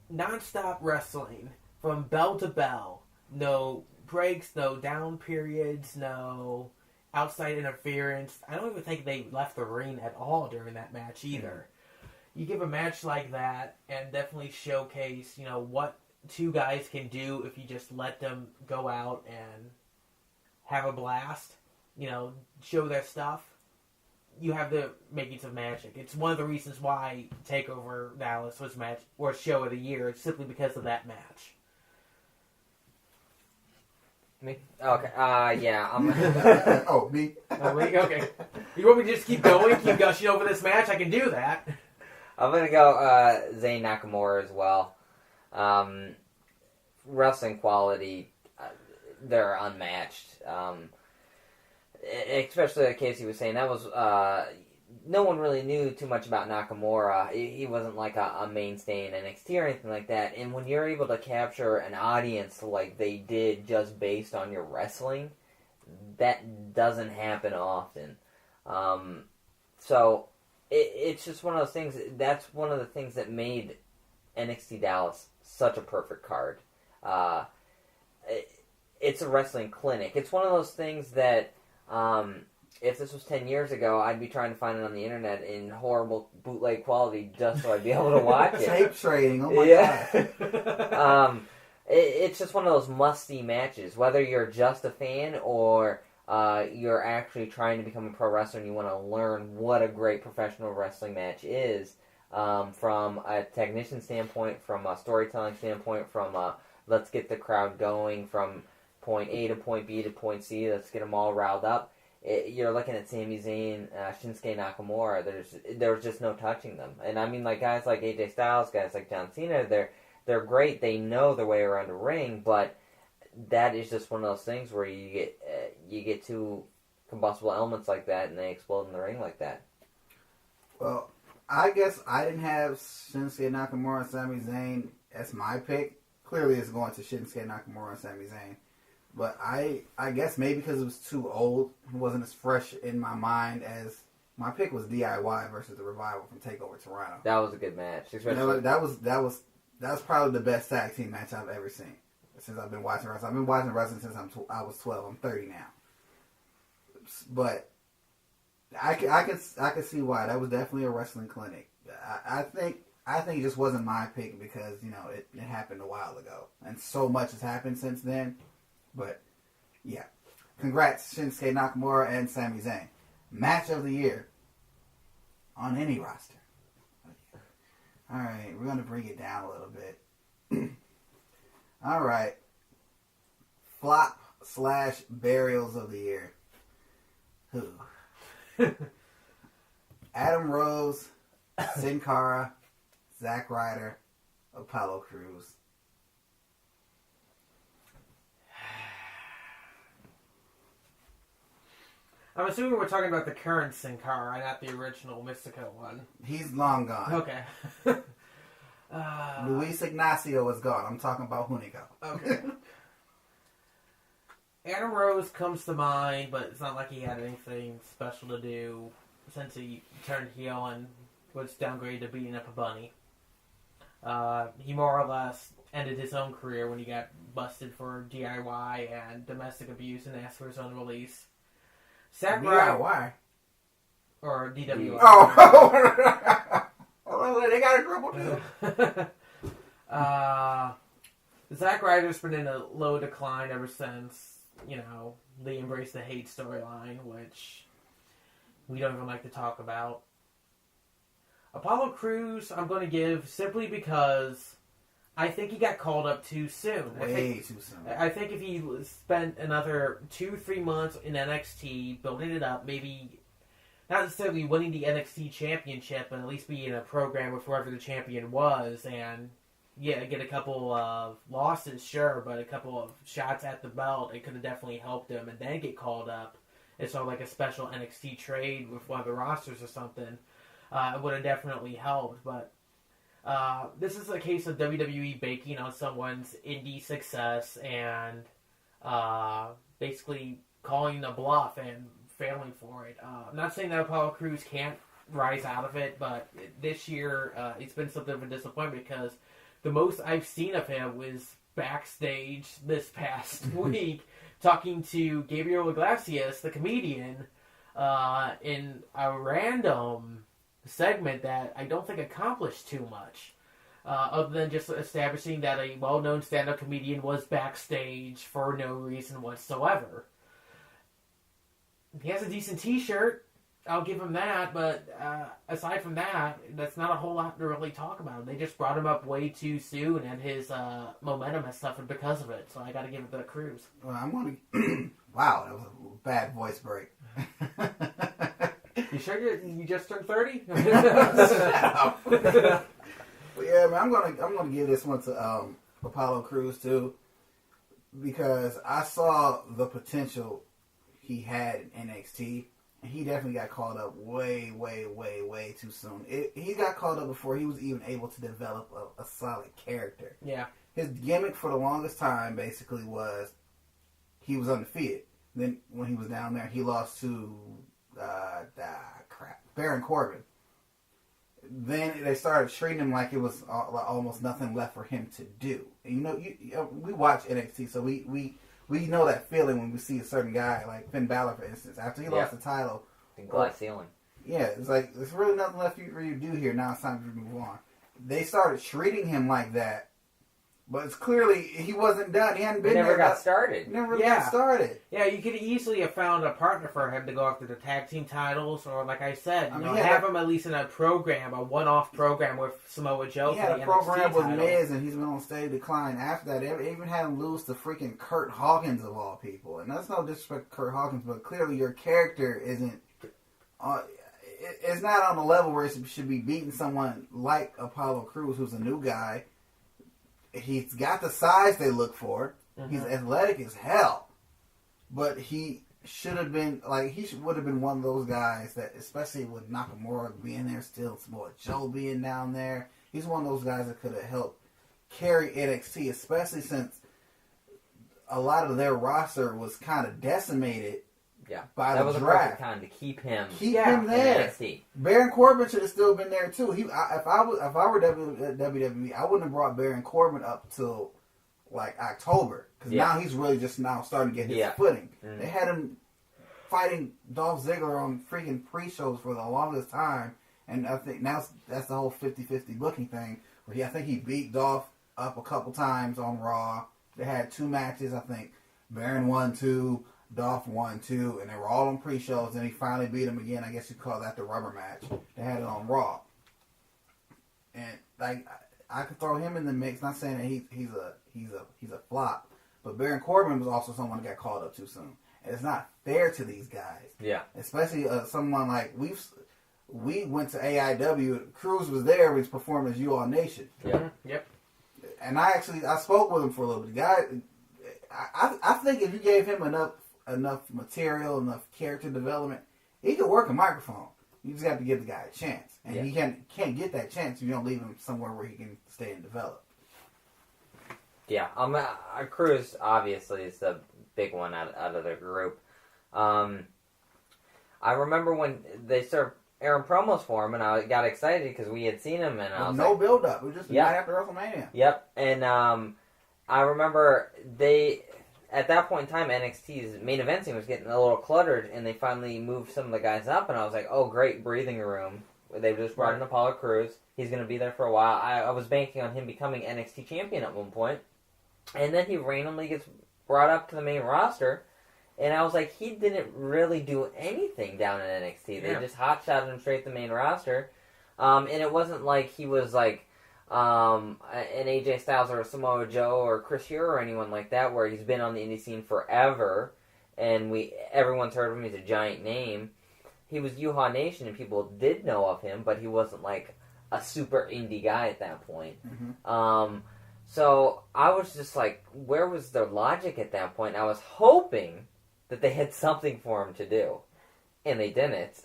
non-stop wrestling from bell to bell. No breaks, no down periods, no outside interference. I don't even think they left the ring at all during that match either. You give a match like that and definitely showcase, what two guys can do if you just let them go out and have a blast, show their stuff. You have the makings of magic. It's one of the reasons why TakeOver Dallas was show of the year. It's simply because of that match. Me? Okay. Yeah. I'm. Oh, me? Okay. You want me to just keep going, keep gushing over this match? I can do that. I'm gonna go Zayn Nakamura as well. Wrestling quality, they're unmatched. Especially like Casey was saying, that was no one really knew too much about Nakamura. He wasn't like a mainstay in NXT or anything like that. And when you're able to capture an audience like they did just based on your wrestling, that doesn't happen often. So it's just one of those things. That's one of the things that made NXT Dallas such a perfect card. It's a wrestling clinic. It's one of those things that if this was 10 years ago, I'd be trying to find it on the internet in horrible bootleg quality just so I'd be able to watch it. Tape trading, oh my God. It's just one of those must-see matches. Whether you're just a fan or you're actually trying to become a pro wrestler and you want to learn what a great professional wrestling match is, from a technician standpoint, from a storytelling standpoint, from let's get the crowd going, from point A to point B to point C, let's get them all riled up. You're looking at Sami Zayn, Shinsuke Nakamura. There's just no touching them. And I mean, like guys like AJ Styles, guys like John Cena, they're great. They know their way around a ring, but that is just one of those things where you get two combustible elements like that, and they explode in the ring like that. Well, I guess I didn't have Shinsuke Nakamura and Sami Zayn as my pick. Clearly, it's going to Shinsuke Nakamura and Sami Zayn. But I guess maybe because it was too old, it wasn't as fresh in my mind as my pick was DIY versus the Revival from TakeOver Toronto. That was a good match. Especially that was probably the best tag team match I've ever seen since I've been watching wrestling. I've been watching wrestling since I was 12. I'm 30 now. But I can see why. That was definitely a wrestling clinic. I think it just wasn't my pick because it happened a while ago, and so much has happened since then. But, yeah. Congrats, Shinsuke Nakamura and Sami Zayn. Match of the year on any roster. Alright, we're going to bring it down a little bit. Alright. Flop/burials of the year. Who? Adam Rose, Sin Cara, Zack Ryder, Apollo Crews. I'm assuming we're talking about the current Sin Cara, not the original Mystico one. He's long gone. Okay. Luis Ignacio is gone. I'm talking about Hunico. Okay. Adam Rose comes to mind, but it's not like he had anything special to do since he turned heel and was downgraded to beating up a bunny. He more or less ended his own career when he got busted for DIY and domestic abuse and asked for his own release. DIY? Or DWI. Oh, they got a dribble too. Zack Ryder's been in a low decline ever since, the Embrace the Hate storyline, which we don't even like to talk about. Apollo Crews, I'm going to give simply because I think he got called up too soon. Way too soon. I think if he spent another 2-3 months in NXT, building it up, maybe not necessarily winning the NXT championship, but at least be in a program with whoever the champion was, and get a couple of losses, sure, but a couple of shots at the belt, it could have definitely helped him, and then get called up. It's sort of like a special NXT trade with one of the rosters or something. It would have definitely helped, but this is a case of WWE banking on someone's indie success and basically calling a bluff and failing for it. I'm not saying that Apollo Crews can't rise out of it, but this year it's been something of a disappointment because the most I've seen of him was backstage this past week talking to Gabriel Iglesias, the comedian, in a random segment that I don't think accomplished too much. Other than just establishing that a well-known stand-up comedian was backstage for no reason whatsoever. He has a decent t-shirt, I'll give him that, but aside from that, that's not a whole lot to really talk about. They just brought him up way too soon, and his momentum has suffered because of it, so I gotta give it to Crews. Well, I'm going to... Wow, that was a bad voice break. You sure you just turned 30? Well, yeah, man, I'm gonna give this one to Apollo Crews too, because I saw the potential he had in NXT, and he definitely got called up way too soon. He got called up before he was even able to develop a solid character. Yeah. His gimmick for the longest time basically was he was undefeated. Then when he was down there, he lost to Baron Corbin. Then they started treating him like it was almost nothing left for him to do. And we watch NXT, so we know that feeling when we see a certain guy like Finn Balor, for instance, after he lost the title. Glass ceiling. Yeah, it's like there's really nothing left for you to do here. Now it's time to move on. They started treating him like that, but it's clearly he wasn't done. He hadn't been there. Never got started. Never got started. Yeah, you could easily have found a partner for him to go after the tag team titles, or like I said, have him at least in a program, a one-off program with Samoa Joe. He had a program with Miz, and he's been on steady decline after that. They even had him lose to freaking Kurt Hawkins of all people. And that's no disrespect to Kurt Hawkins, but clearly your character isn't. It's not on the level where it should be beating someone like Apollo Crews, who's a new guy. He's got the size they look for. Mm-hmm. He's athletic as hell. But he should have been, would have been one of those guys that, especially with Nakamura being there still, Samoa Joe being down there, he's one of those guys that could have helped carry NXT, especially since a lot of their roster was kind of decimated by the draft. That was a perfect time to keep him there. NXT. Baron Corbin should have still been there too. If I were WWE, I wouldn't have brought Baron Corbin up till like October, because now he's really just now starting to get his footing. Mm. They had him fighting Dolph Ziggler on freaking pre-shows for the longest time, and I think now that's the whole 50-50 booking thing. Where I think he beat Dolph up a couple times on Raw. They had 2 matches. I think Baron won 2. Dolph won 2, and they were all on pre-shows, and he finally beat him again. I guess you'd call that the rubber match. They had it on Raw. And I could throw him in the mix, not saying that he's a flop, but Baron Corbin was also someone that got called up too soon. And it's not fair to these guys. Yeah. Especially someone like we went to AIW, Crews was there, he was performing as You All Nation. Yeah. Yep. And I spoke with him for a little bit. The guy, I think if you gave him enough material, enough character development, he could work a microphone. You just have to give the guy a chance. And he can't get that chance if you don't leave him somewhere where he can stay and develop. Yeah, Crews obviously is the big one out of the group. I remember when they started airing promos for him, and I got excited because we had seen him, and I was no build up. It was just right after WrestleMania. Yep, and I remember at that point in time, NXT's main eventing was getting a little cluttered, and they finally moved some of the guys up, and I was like, oh, great, breathing room. They just brought in Apollo Crews. He's going to be there for a while. I was banking on him becoming NXT champion at one point, and then he randomly gets brought up to the main roster, And I was like, he didn't really do anything down in NXT. They just hot-shotted him straight to the main roster. And it wasn't like he was like an AJ Styles or a Samoa Joe or Chris Hero or anyone like that, where he's been on the indie scene forever, and everyone's heard of him. He's a giant name. He was Yuha Nation, and people did know of him, but he wasn't like a super indie guy at that point. Mm-hmm. So I was just like, where was their logic at that point? I was hoping that they had something for him to do, and they didn't.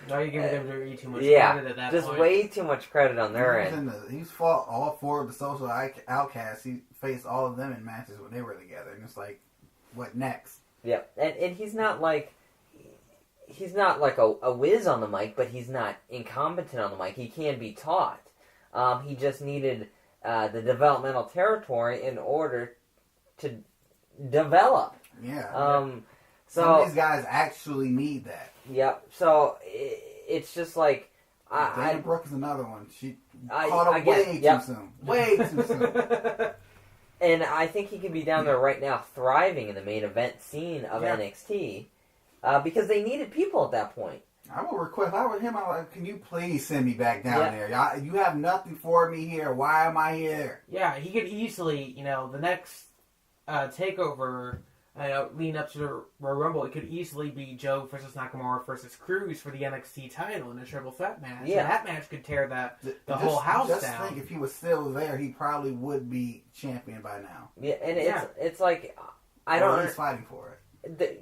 Now you're giving WWE too much credit at that just point. way too much credit on their end. He's fought all 4 of the social outcasts. He faced all of them in matches when they were together, and it's like, what next? Yeah, and he's not like a whiz on the mic, but he's not incompetent on the mic. He can be taught. He just needed the developmental territory in order to develop. Yeah. So some of these guys actually need that. Yep. So it's just like Dana Brooke is another one. She caught up way too soon. Way too soon. And I think he could be down there right now, thriving in the main event scene of NXT, because they needed people at that point. I would request, if I were him, I'm like, can you please send me back down there? You have nothing for me here. Why am I here? Yeah, he could easily, the next takeover leading up to the Royal Rumble, it could easily be Joe versus Nakamura versus Cruz for the NXT title in a triple threat match. Yeah. And that match could tear the whole house down. Just think, if he was still there, he probably would be champion by now. Yeah, and it's like, I don't... He's fighting for it.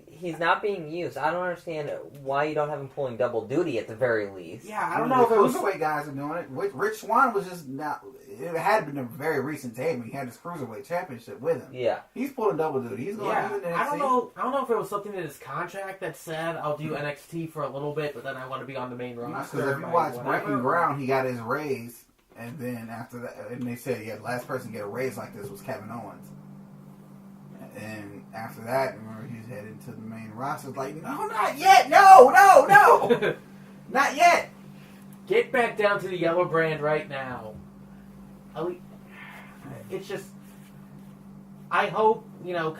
He's not being used. I don't understand why you don't have him pulling double duty at the very least. Yeah, I don't know if it was... The cruiserweight guys are doing it. Rich Swann was just not... It had been a very recent time. He had his cruiserweight championship with him. Yeah, he's pulling double duty. He's going to NXT. I don't know if it was something in his contract that said I'll do NXT for a little bit, but then I want to be on the main roster. Because if you watch Breaking Ground, he got his raise, and then after that, and they said, the last person to get a raise like this was Kevin Owens. And after that, remember, he's headed to the main roster. It's like, no, not yet. No. Not yet. Get back down to the yellow brand right now. It's just, I hope,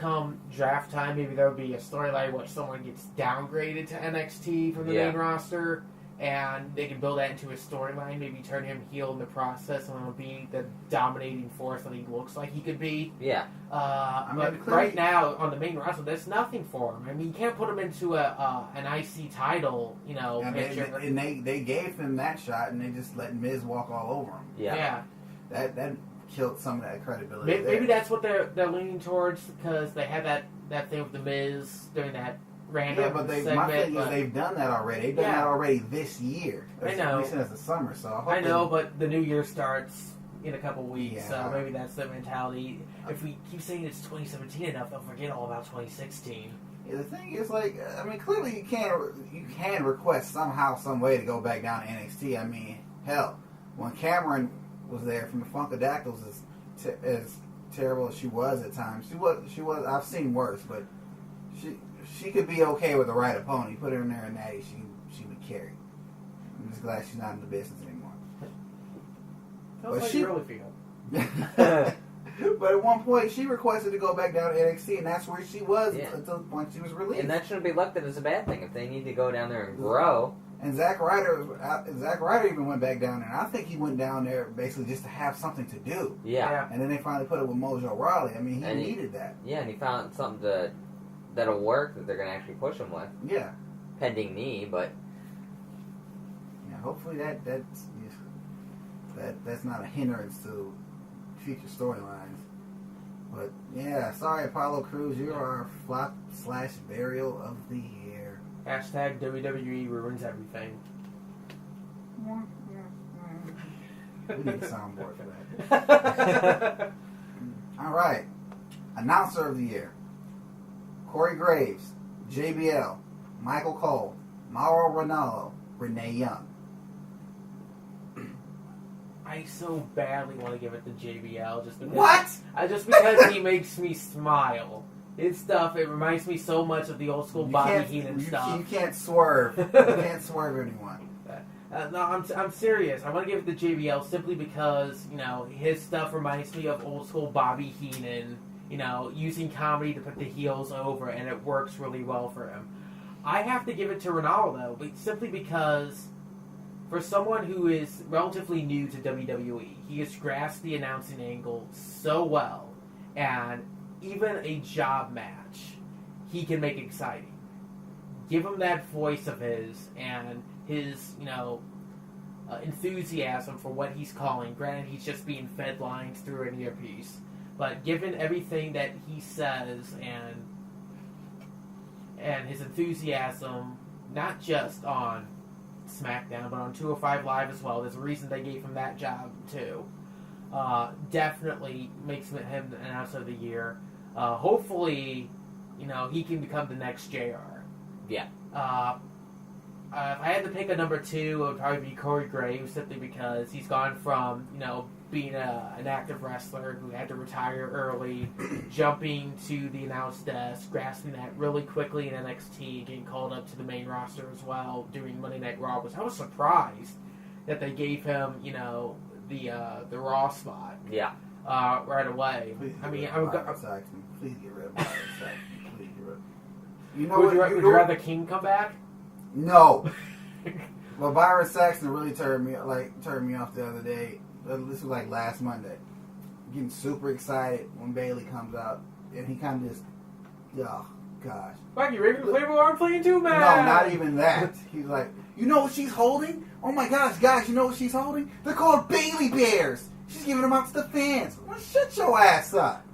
come draft time, maybe there'll be a storyline where someone gets downgraded to NXT from the main roster, and they can build that into a storyline, maybe turn him heel in the process, and he'll be the dominating force that he looks like he could be. Yeah. But right now, on the main roster, there's nothing for him. I mean, you can't put him into an IC title, picture. And they gave him that shot, and they just let Miz walk all over him. Yeah. That killed some of that credibility. Maybe that's what they're leaning towards, because they had that thing with the Miz during that random segment. My thing is they've done that already. They've done that already this year. I know. At least as the summer. So I know, but the new year starts in a couple weeks, Yeah. so maybe that's the mentality. If we keep saying it's 2017 enough, they'll forget all about 2016. Yeah, the thing is, clearly you can request somehow, some way to go back down to NXT. I mean, hell, when Cameron was there from the Funkadactyls, as terrible as she was at times, she was. I've seen worse, but she could be okay with the right opponent. Put her in there and Natty, she would carry. I'm just glad she's not in the business anymore. That's how you really feel. But at one point, she requested to go back down to NXT, and that's where she was until the point she was released. And that shouldn't be looked at as a bad thing if they need to go down there and grow. And Zack Ryder even went back down there, and I think he went down there basically just to have something to do. Yeah. And then they finally put it with Mojo Rawley. I mean, he needed that. Yeah, and he found something that'll work, that they're going to actually push him with. Yeah. Pending knee, but... Yeah, hopefully that's not a hindrance to future storylines. But, yeah, sorry, Apollo Crews, you're our flop/burial of the year. Hashtag WWE ruins everything. We need a soundboard for that. All right. Announcer of the year. Corey Graves, JBL, Michael Cole, Mauro Ranallo, Renee Young. I so badly want to give it to JBL just because. What? Just because he makes me smile. His stuff, it reminds me so much of the old school Bobby Heenan stuff. You can't swerve. You can't swerve anyone. No, I'm serious. I want to give it to JBL simply because, his stuff reminds me of old school Bobby Heenan using comedy to put the heels over, and it works really well for him. I have to give it to Ronaldo, but simply because for someone who is relatively new to WWE, he has grasped the announcing angle so well, and even a job match, he can make exciting. Give him that voice of his and his, enthusiasm for what he's calling. Granted, he's just being fed lines through an earpiece, but given everything that he says and his enthusiasm, not just on SmackDown, but on 205 Live as well. There's a reason they gave him that job, too. Definitely makes him the announcer of the year. Hopefully, he can become the next JR. Yeah. If I had to pick a number 2, it would probably be Corey Graves, simply because he's gone from, being an active wrestler who had to retire early, jumping to the announce desk, grasping that really quickly in NXT, getting called up to the main roster as well, doing Monday Night Raw. I was surprised that they gave him, the Raw spot. Yeah. Right away. Please Please get rid of Byron Saxton. Please get rid of Would you rather King come back? No. Well, Byron Saxton really turned me off the other day. This was like last Monday. Getting super excited when Bailey comes out, and he kind of just, oh gosh. Fuck you, Raven Flavor, I'm playing too, man. No, not even that. He's like, you know what she's holding? Oh my gosh, guys, you know what she's holding? They're called Bailey Bears. She's giving them out to the fans. Well, shut your ass up.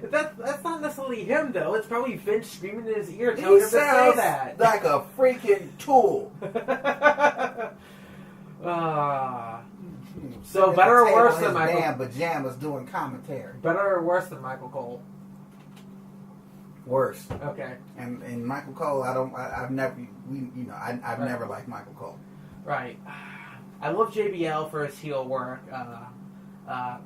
That's not necessarily him, though. It's probably Vince screaming in his ear telling him to say that. Like a freaking tool. So better or worse than Michael? Damn pajamas doing commentary. Better or worse than Michael Cole? Worse. Okay. And Michael Cole, I've never liked Michael Cole. Right. I love JBL for his heel work. How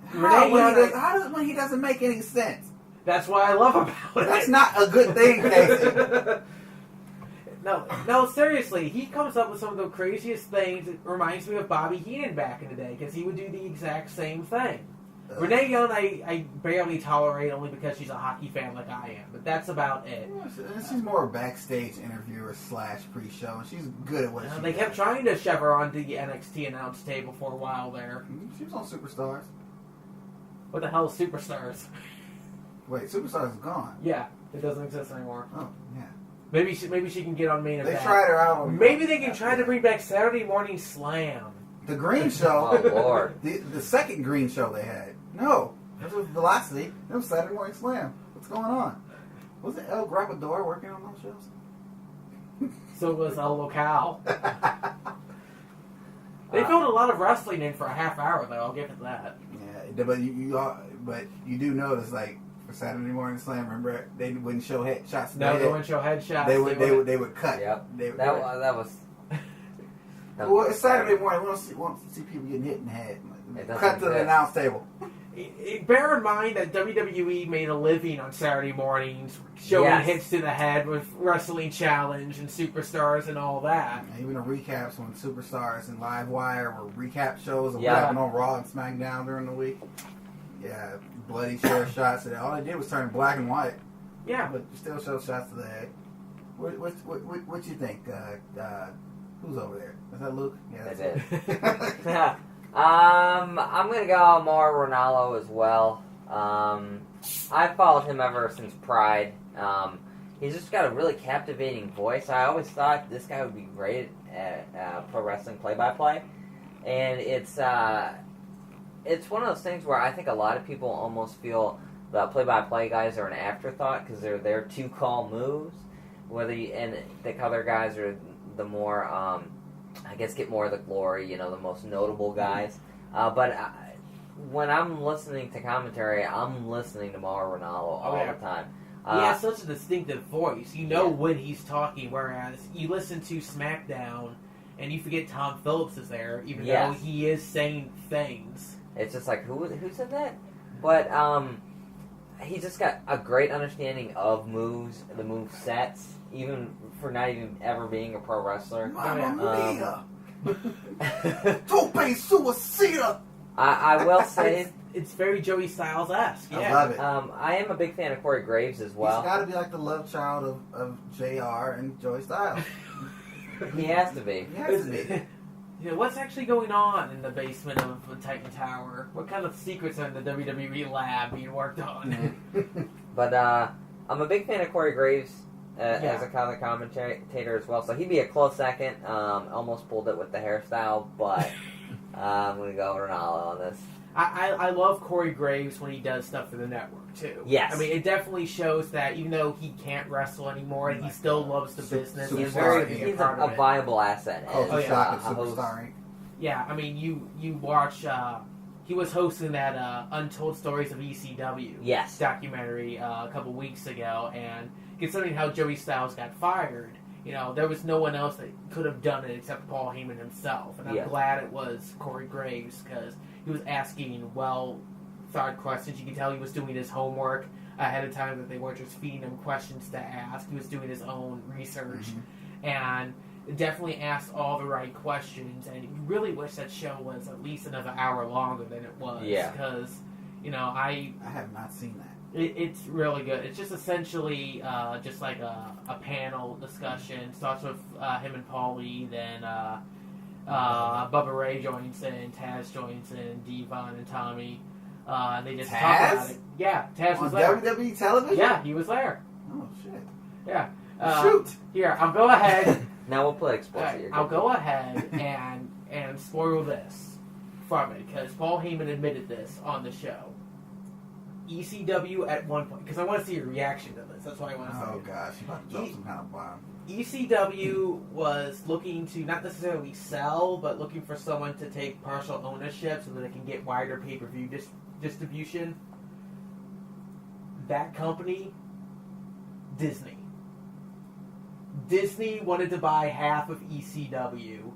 when he doesn't make any sense? That's what I love about it. That's not a good thing, Casey. No, seriously, he comes up with some of the craziest things. It reminds me of Bobby Heenan back in the day, because he would do the exact same thing. Renee Young, I barely tolerate, only because she's a hockey fan like I am, but that's about it. She's more a backstage interviewer / pre-show, and she's good at what she does. They kept trying to shove her onto the NXT announce table for a while there. She was on Superstars. What the hell is Superstars? Wait, Superstars is gone. Yeah, it doesn't exist anymore. Oh, yeah. Maybe she can get on main event. They tried her out. Maybe they can try to bring back Saturday Morning Slam. The Green Show. Oh, Lord. The second Green Show they had. No. This was Velocity. It was Saturday Morning Slam. What's going on? Wasn't El Grabador working on those shows? So was El Local. They filled a lot of wrestling in for a half hour, though. I'll give it that. Yeah, but you do notice, like, for Saturday Morning Slam, remember, they wouldn't show headshots. No, they wouldn't show headshots. They would cut. Yep. That was. Well, it's Saturday morning. We don't see people getting hit in the head. Cut to the announce table. Bear in mind that WWE made a living on Saturday mornings, showing hits to the head with Wrestling Challenge and Superstars and all that. Even the recaps when Superstars and Livewire were recap shows of what happened on Raw and SmackDown during the week. Yeah, bloody chair shots. All they did was turn black and white. Yeah, but still show shots to the head. What you think? Who's over there? Is that Luke? Yeah, that's it. I'm gonna go more Ronaldo as well. I've followed him ever since Pride. He's just got a really captivating voice. I always thought this guy would be great at pro wrestling play-by-play, and it's one of those things where I think a lot of people almost feel the play-by-play guys are an afterthought because they're there to call moves. And the other guys are the more, I guess, get more of the glory, the most notable guys. But when I'm listening to commentary, I'm listening to Mauro Ronaldo all the time. He has such a distinctive voice. You know when he's talking, whereas you listen to SmackDown and you forget Tom Phillips is there, even though he is saying things. It's just like, who said that? But he's just got a great understanding of moves, the move sets, even for not even ever being a pro wrestler. Mamma mia! Tope suicida! I will say it's very Joey Styles-esque. Yeah. I love it. I am a big fan of Corey Graves as well. He's got to be like the love child of JR and Joey Styles. He has to be. He has to be. Yeah, what's actually going on in the basement of the Titan Tower? What kind of secrets are in the WWE lab being worked on? But I'm a big fan of Corey Graves as a color commentator as well. So he'd be a close second. Almost pulled it with the hairstyle, but I'm going to go Ronaldo on this. I love Corey Graves when he does stuff for the network, too. Yes. I mean, it definitely shows that even though he can't wrestle anymore, he still loves the business. He's He's a viable asset. Superstar. Yeah, I mean, you watch... he was hosting that Untold Stories of ECW documentary a couple weeks ago, and considering how Joey Styles got fired, there was no one else that could have done it except Paul Heyman himself. And I'm glad it was Corey Graves, because he was asking well-thought questions. You could tell he was doing his homework ahead of time, that they weren't just feeding him questions to ask. He was doing his own research, and definitely asked all the right questions. And you really wish that show was at least another hour longer than it was. Yeah. Because, I have not seen that. It's really good. It's just essentially just like a panel discussion. Starts with him and Paulie, then Bubba Ray joins in, Taz joins in, Devon and Tommy. They just talk about it. Yeah, Taz was there. On WWE television? Yeah, he was there. Oh, shit. Yeah. Shoot. Here, I'll go ahead. Now we'll play explicit. Right, I'll go ahead and spoil this from it, because Paul Heyman admitted this on the show. ECW at one point, because I want to see your reaction to this. That's why I want to see. Oh gosh, you're about to drop some kind of bomb. ECW was looking to not necessarily sell, but looking for someone to take partial ownership so that they can get wider pay-per-view distribution. That company, Disney. Disney wanted to buy half of ECW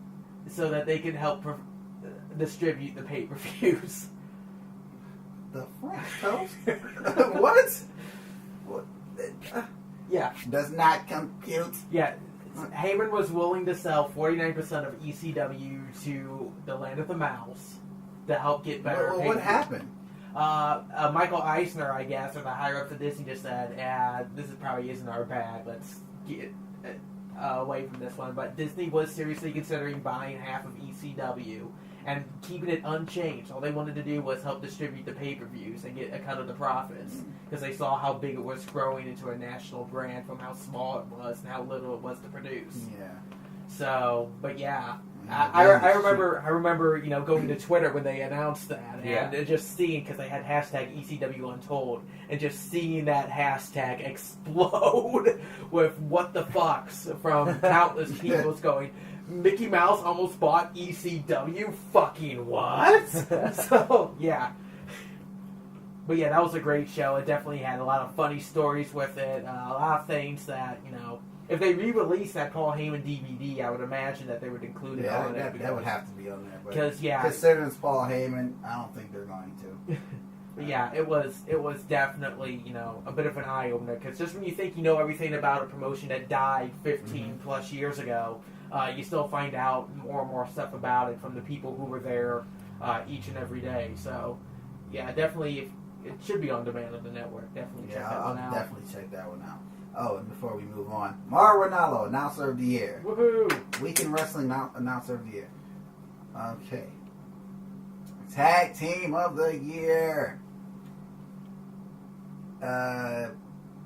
so that they could help distribute the pay-per-views. The French toast? What? Yeah. Does not compute. Yeah. Heyman was willing to sell 49% of ECW to the Land of the Mouse to help get better. What happened? Michael Eisner, I guess, or the higher-ups at Disney just said, this probably isn't our bag. Let's get away from this one. But Disney was seriously considering buying half of ECW and keeping it unchanged. All they wanted to do was help distribute the pay-per-views and get a cut of the profits, because they saw how big it was growing into a national brand from how small it was and how little it was to produce. Yeah. So, but yeah. I remember, going to Twitter when they announced that, and just seeing, because they had hashtag ECW Untold, and just seeing that hashtag explode with what the fucks from countless people going, Mickey Mouse almost bought ECW? Fucking what? So, yeah. But yeah, that was a great show. It definitely had a lot of funny stories with it, a lot of things that, if they re-released that Paul Heyman DVD, I would imagine that they would include it on it. That would have to be on there. Because, considering it's Paul Heyman, I don't think they're going to. But yeah, it was definitely, a bit of an eye-opener. Because just when you think you know everything about a promotion that died 15 plus years ago, you still find out more and more stuff about it from the people who were there each and every day. So, yeah, definitely, it should be on demand on the network. Definitely check that one out. I'll definitely check that one out. Oh, and before we move on, Mauro Ranallo, Announcer of the Year. Woohoo! Weekend Wrestling Announcer of the Year. Okay. Tag Team of the Year.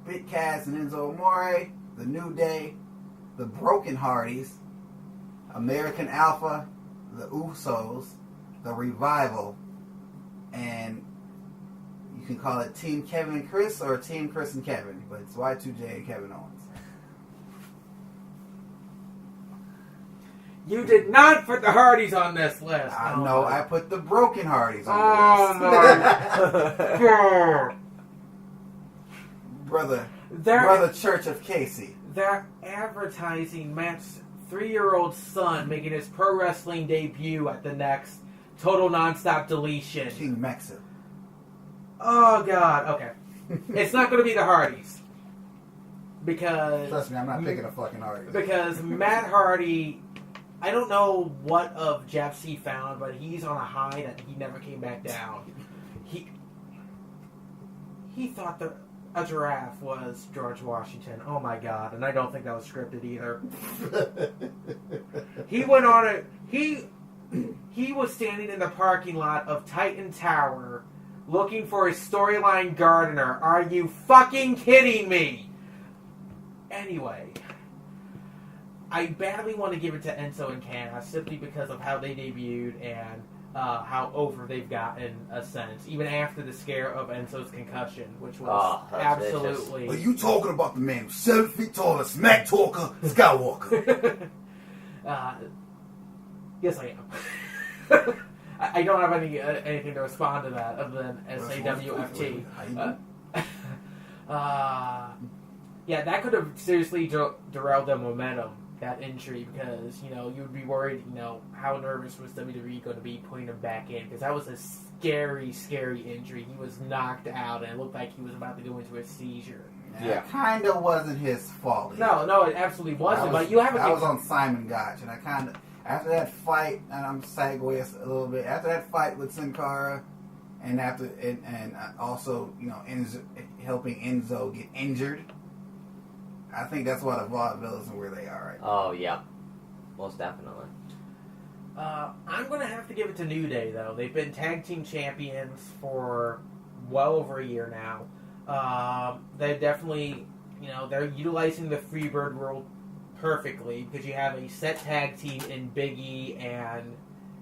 Big Cass and Enzo Amore, The New Day, The Broken Hardys, American Alpha, The Usos, The Revival, and you can call it Team Kevin and Chris or Team Chris and Kevin, but it's Y2J and Kevin Owens. You did not put the Hardys on this list. I know, I put the Broken Hardys on the list. Oh my God. Brother Church of Casey. They're advertising Matt's 3-year-old son making his pro wrestling debut at the next Total Nonstop Deletion. King Mexa. Oh, God. Okay. It's not going to be the Hardys. Because... Trust me, I'm not picking the fucking Hardys. Because Matt Hardy... I don't know what of Jeff C found, but he's on a high that he never came back down. He thought that a giraffe was George Washington. Oh my God! And I don't think that was scripted either. He went on a he was standing in the parking lot of Titan Tower, looking for his storyline gardener. Are you fucking kidding me? Anyway, I badly want to give it to Enzo and Cass simply because of how they debuted and how over they've gotten a sense, even after the scare of Enzo's concussion, which was absolutely... Are you talking about the man who's 7 feet tall, a smack talker, Skywalker? Yes, I am. I don't have anything to respond to that other than SAWFT. Yeah, that could have seriously derailed their momentum, that injury, because, you would be worried, how nervous was WWE going to be putting him back in, because that was a scary, scary injury. He was knocked out, and it looked like he was about to go into a seizure. Yeah, it kind of wasn't his fault. No, it absolutely wasn't, but you haven't... I was on Simon Gotch, and I kind of... After that fight, and I'm segueing a little bit, after that fight with Sin Cara, and also, Enzo, helping Enzo get injured, I think that's why the Vaudevilles are where they are right now. Oh, yeah. Most definitely. I'm going to have to give it to New Day, though. They've been tag team champions for well over a year now. They're definitely, they're utilizing the Freebird rule perfectly, because you have a set tag team in Big E and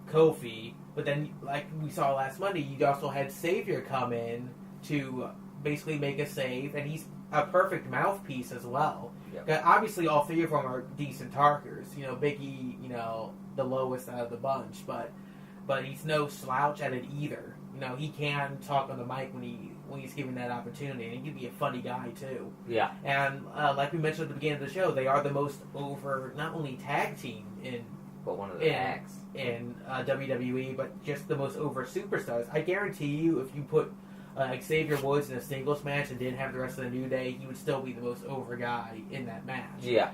Kofi, but then, like we saw last Monday, you also had Xavier come in to basically make a save, and he's a perfect mouthpiece as well. Yep. Obviously, all three of them are decent talkers. Big E, the lowest out of the bunch, but he's no slouch at it either. He can talk on the mic when he's given that opportunity, and he can be a funny guy too. Yeah. And like we mentioned at the beginning of the show, they are the most over, not only tag team but one of the acts in WWE, but just the most over superstars. I guarantee you, if you put Xavier Woods in a singles match and didn't have the rest of the New Day, he would still be the most over guy in that match. Yeah.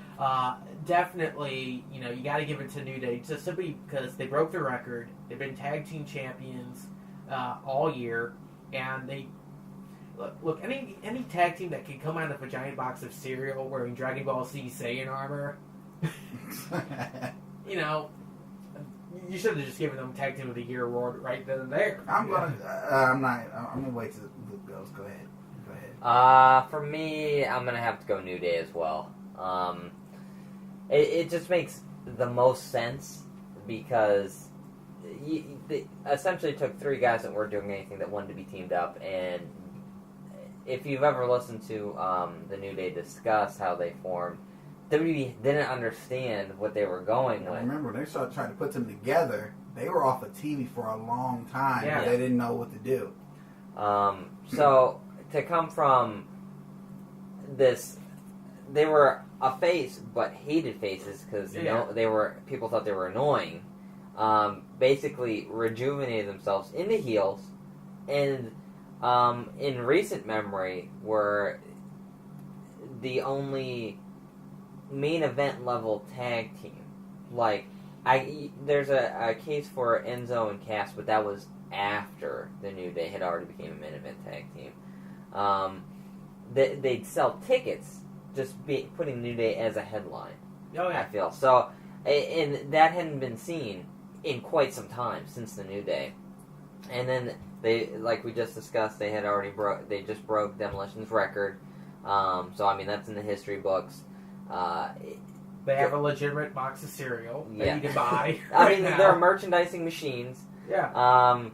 Definitely, you got to give it to New Day, just simply because they broke the record. They've been tag team champions all year, and they look any tag team that can come out of a giant box of cereal wearing Dragon Ball Z Saiyan armor, you should have just given them Tag Team of the Year award right then and there. I'm gonna wait till Luke goes. Go ahead. For me, I'm gonna have to go New Day as well. It just makes the most sense because they essentially took three guys that weren't doing anything that wanted to be teamed up, and if you've ever listened to the New Day discuss how they formed, WWE didn't understand what they were going with. Remember, they started trying to put them together. They were off of TV for a long time. Yeah. They didn't know what to do. So to come from this, they were a face, but hated faces because people thought they were annoying. Basically, rejuvenated themselves into heels, and in recent memory, were the only main event level tag team. Like, there's a case for Enzo and Cass, but that was after the New Day had already became a main event tag team. They'd sell tickets, just putting New Day as a headline. Oh yeah, I feel so, and that hadn't been seen in quite some time since the New Day. And then they, like we just discussed, they had already just broke Demolition's record. So I mean that's in the history books. They have a legitimate box of cereal that you can buy. Right they're merchandising machines. Yeah.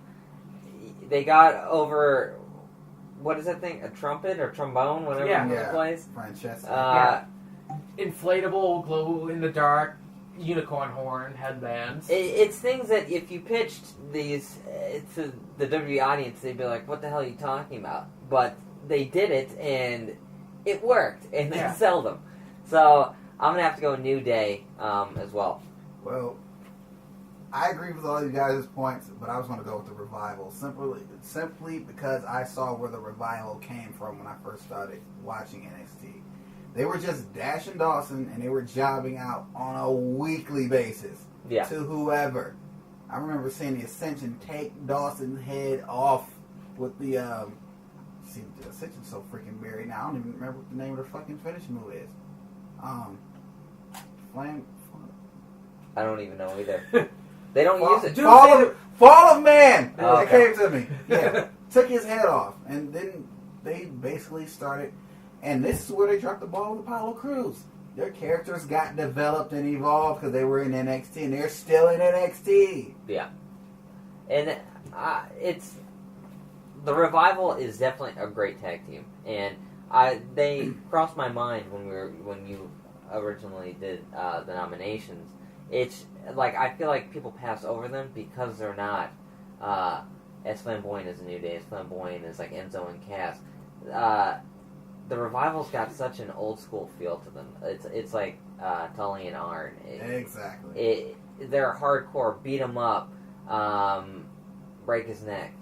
They got over, what is that thing? A trumpet or trombone, whatever it plays. Francesca. Inflatable, glow in the dark, unicorn horn headbands. It's things that if you pitched these to the WWE audience, they'd be like, "What the hell are you talking about?" But they did it, and it worked, and they sell them. So I'm gonna have to go New Day as well. Well, I agree with all you guys' points, but I was gonna go with the Revival simply because I saw where the Revival came from when I first started watching NXT. They were just dashing Dawson, and they were jobbing out on a weekly basis to whoever. I remember seeing the Ascension take Dawson's head off with the see, the Ascension's so freaking buried now. I don't even remember what the name of the fucking finishing move is. Flame. I don't even know either. They don't use it. Fall of Man. Oh, It came to me. Yeah, took his head off, and then they basically started. And this is where they dropped the ball with Apollo Crews. Their characters got developed and evolved because they were in NXT, and they're still in NXT. Yeah, and it's the Revival is definitely a great tag team, and they crossed my mind when you originally did the nominations. It's like I feel like people pass over them because they're not as flamboyant as the New Day, as flamboyant as like Enzo and Cass. The Revival's got such an old school feel to them. It's like Tully and Arn. Exactly. They're hardcore, beat 'em up, break his neck.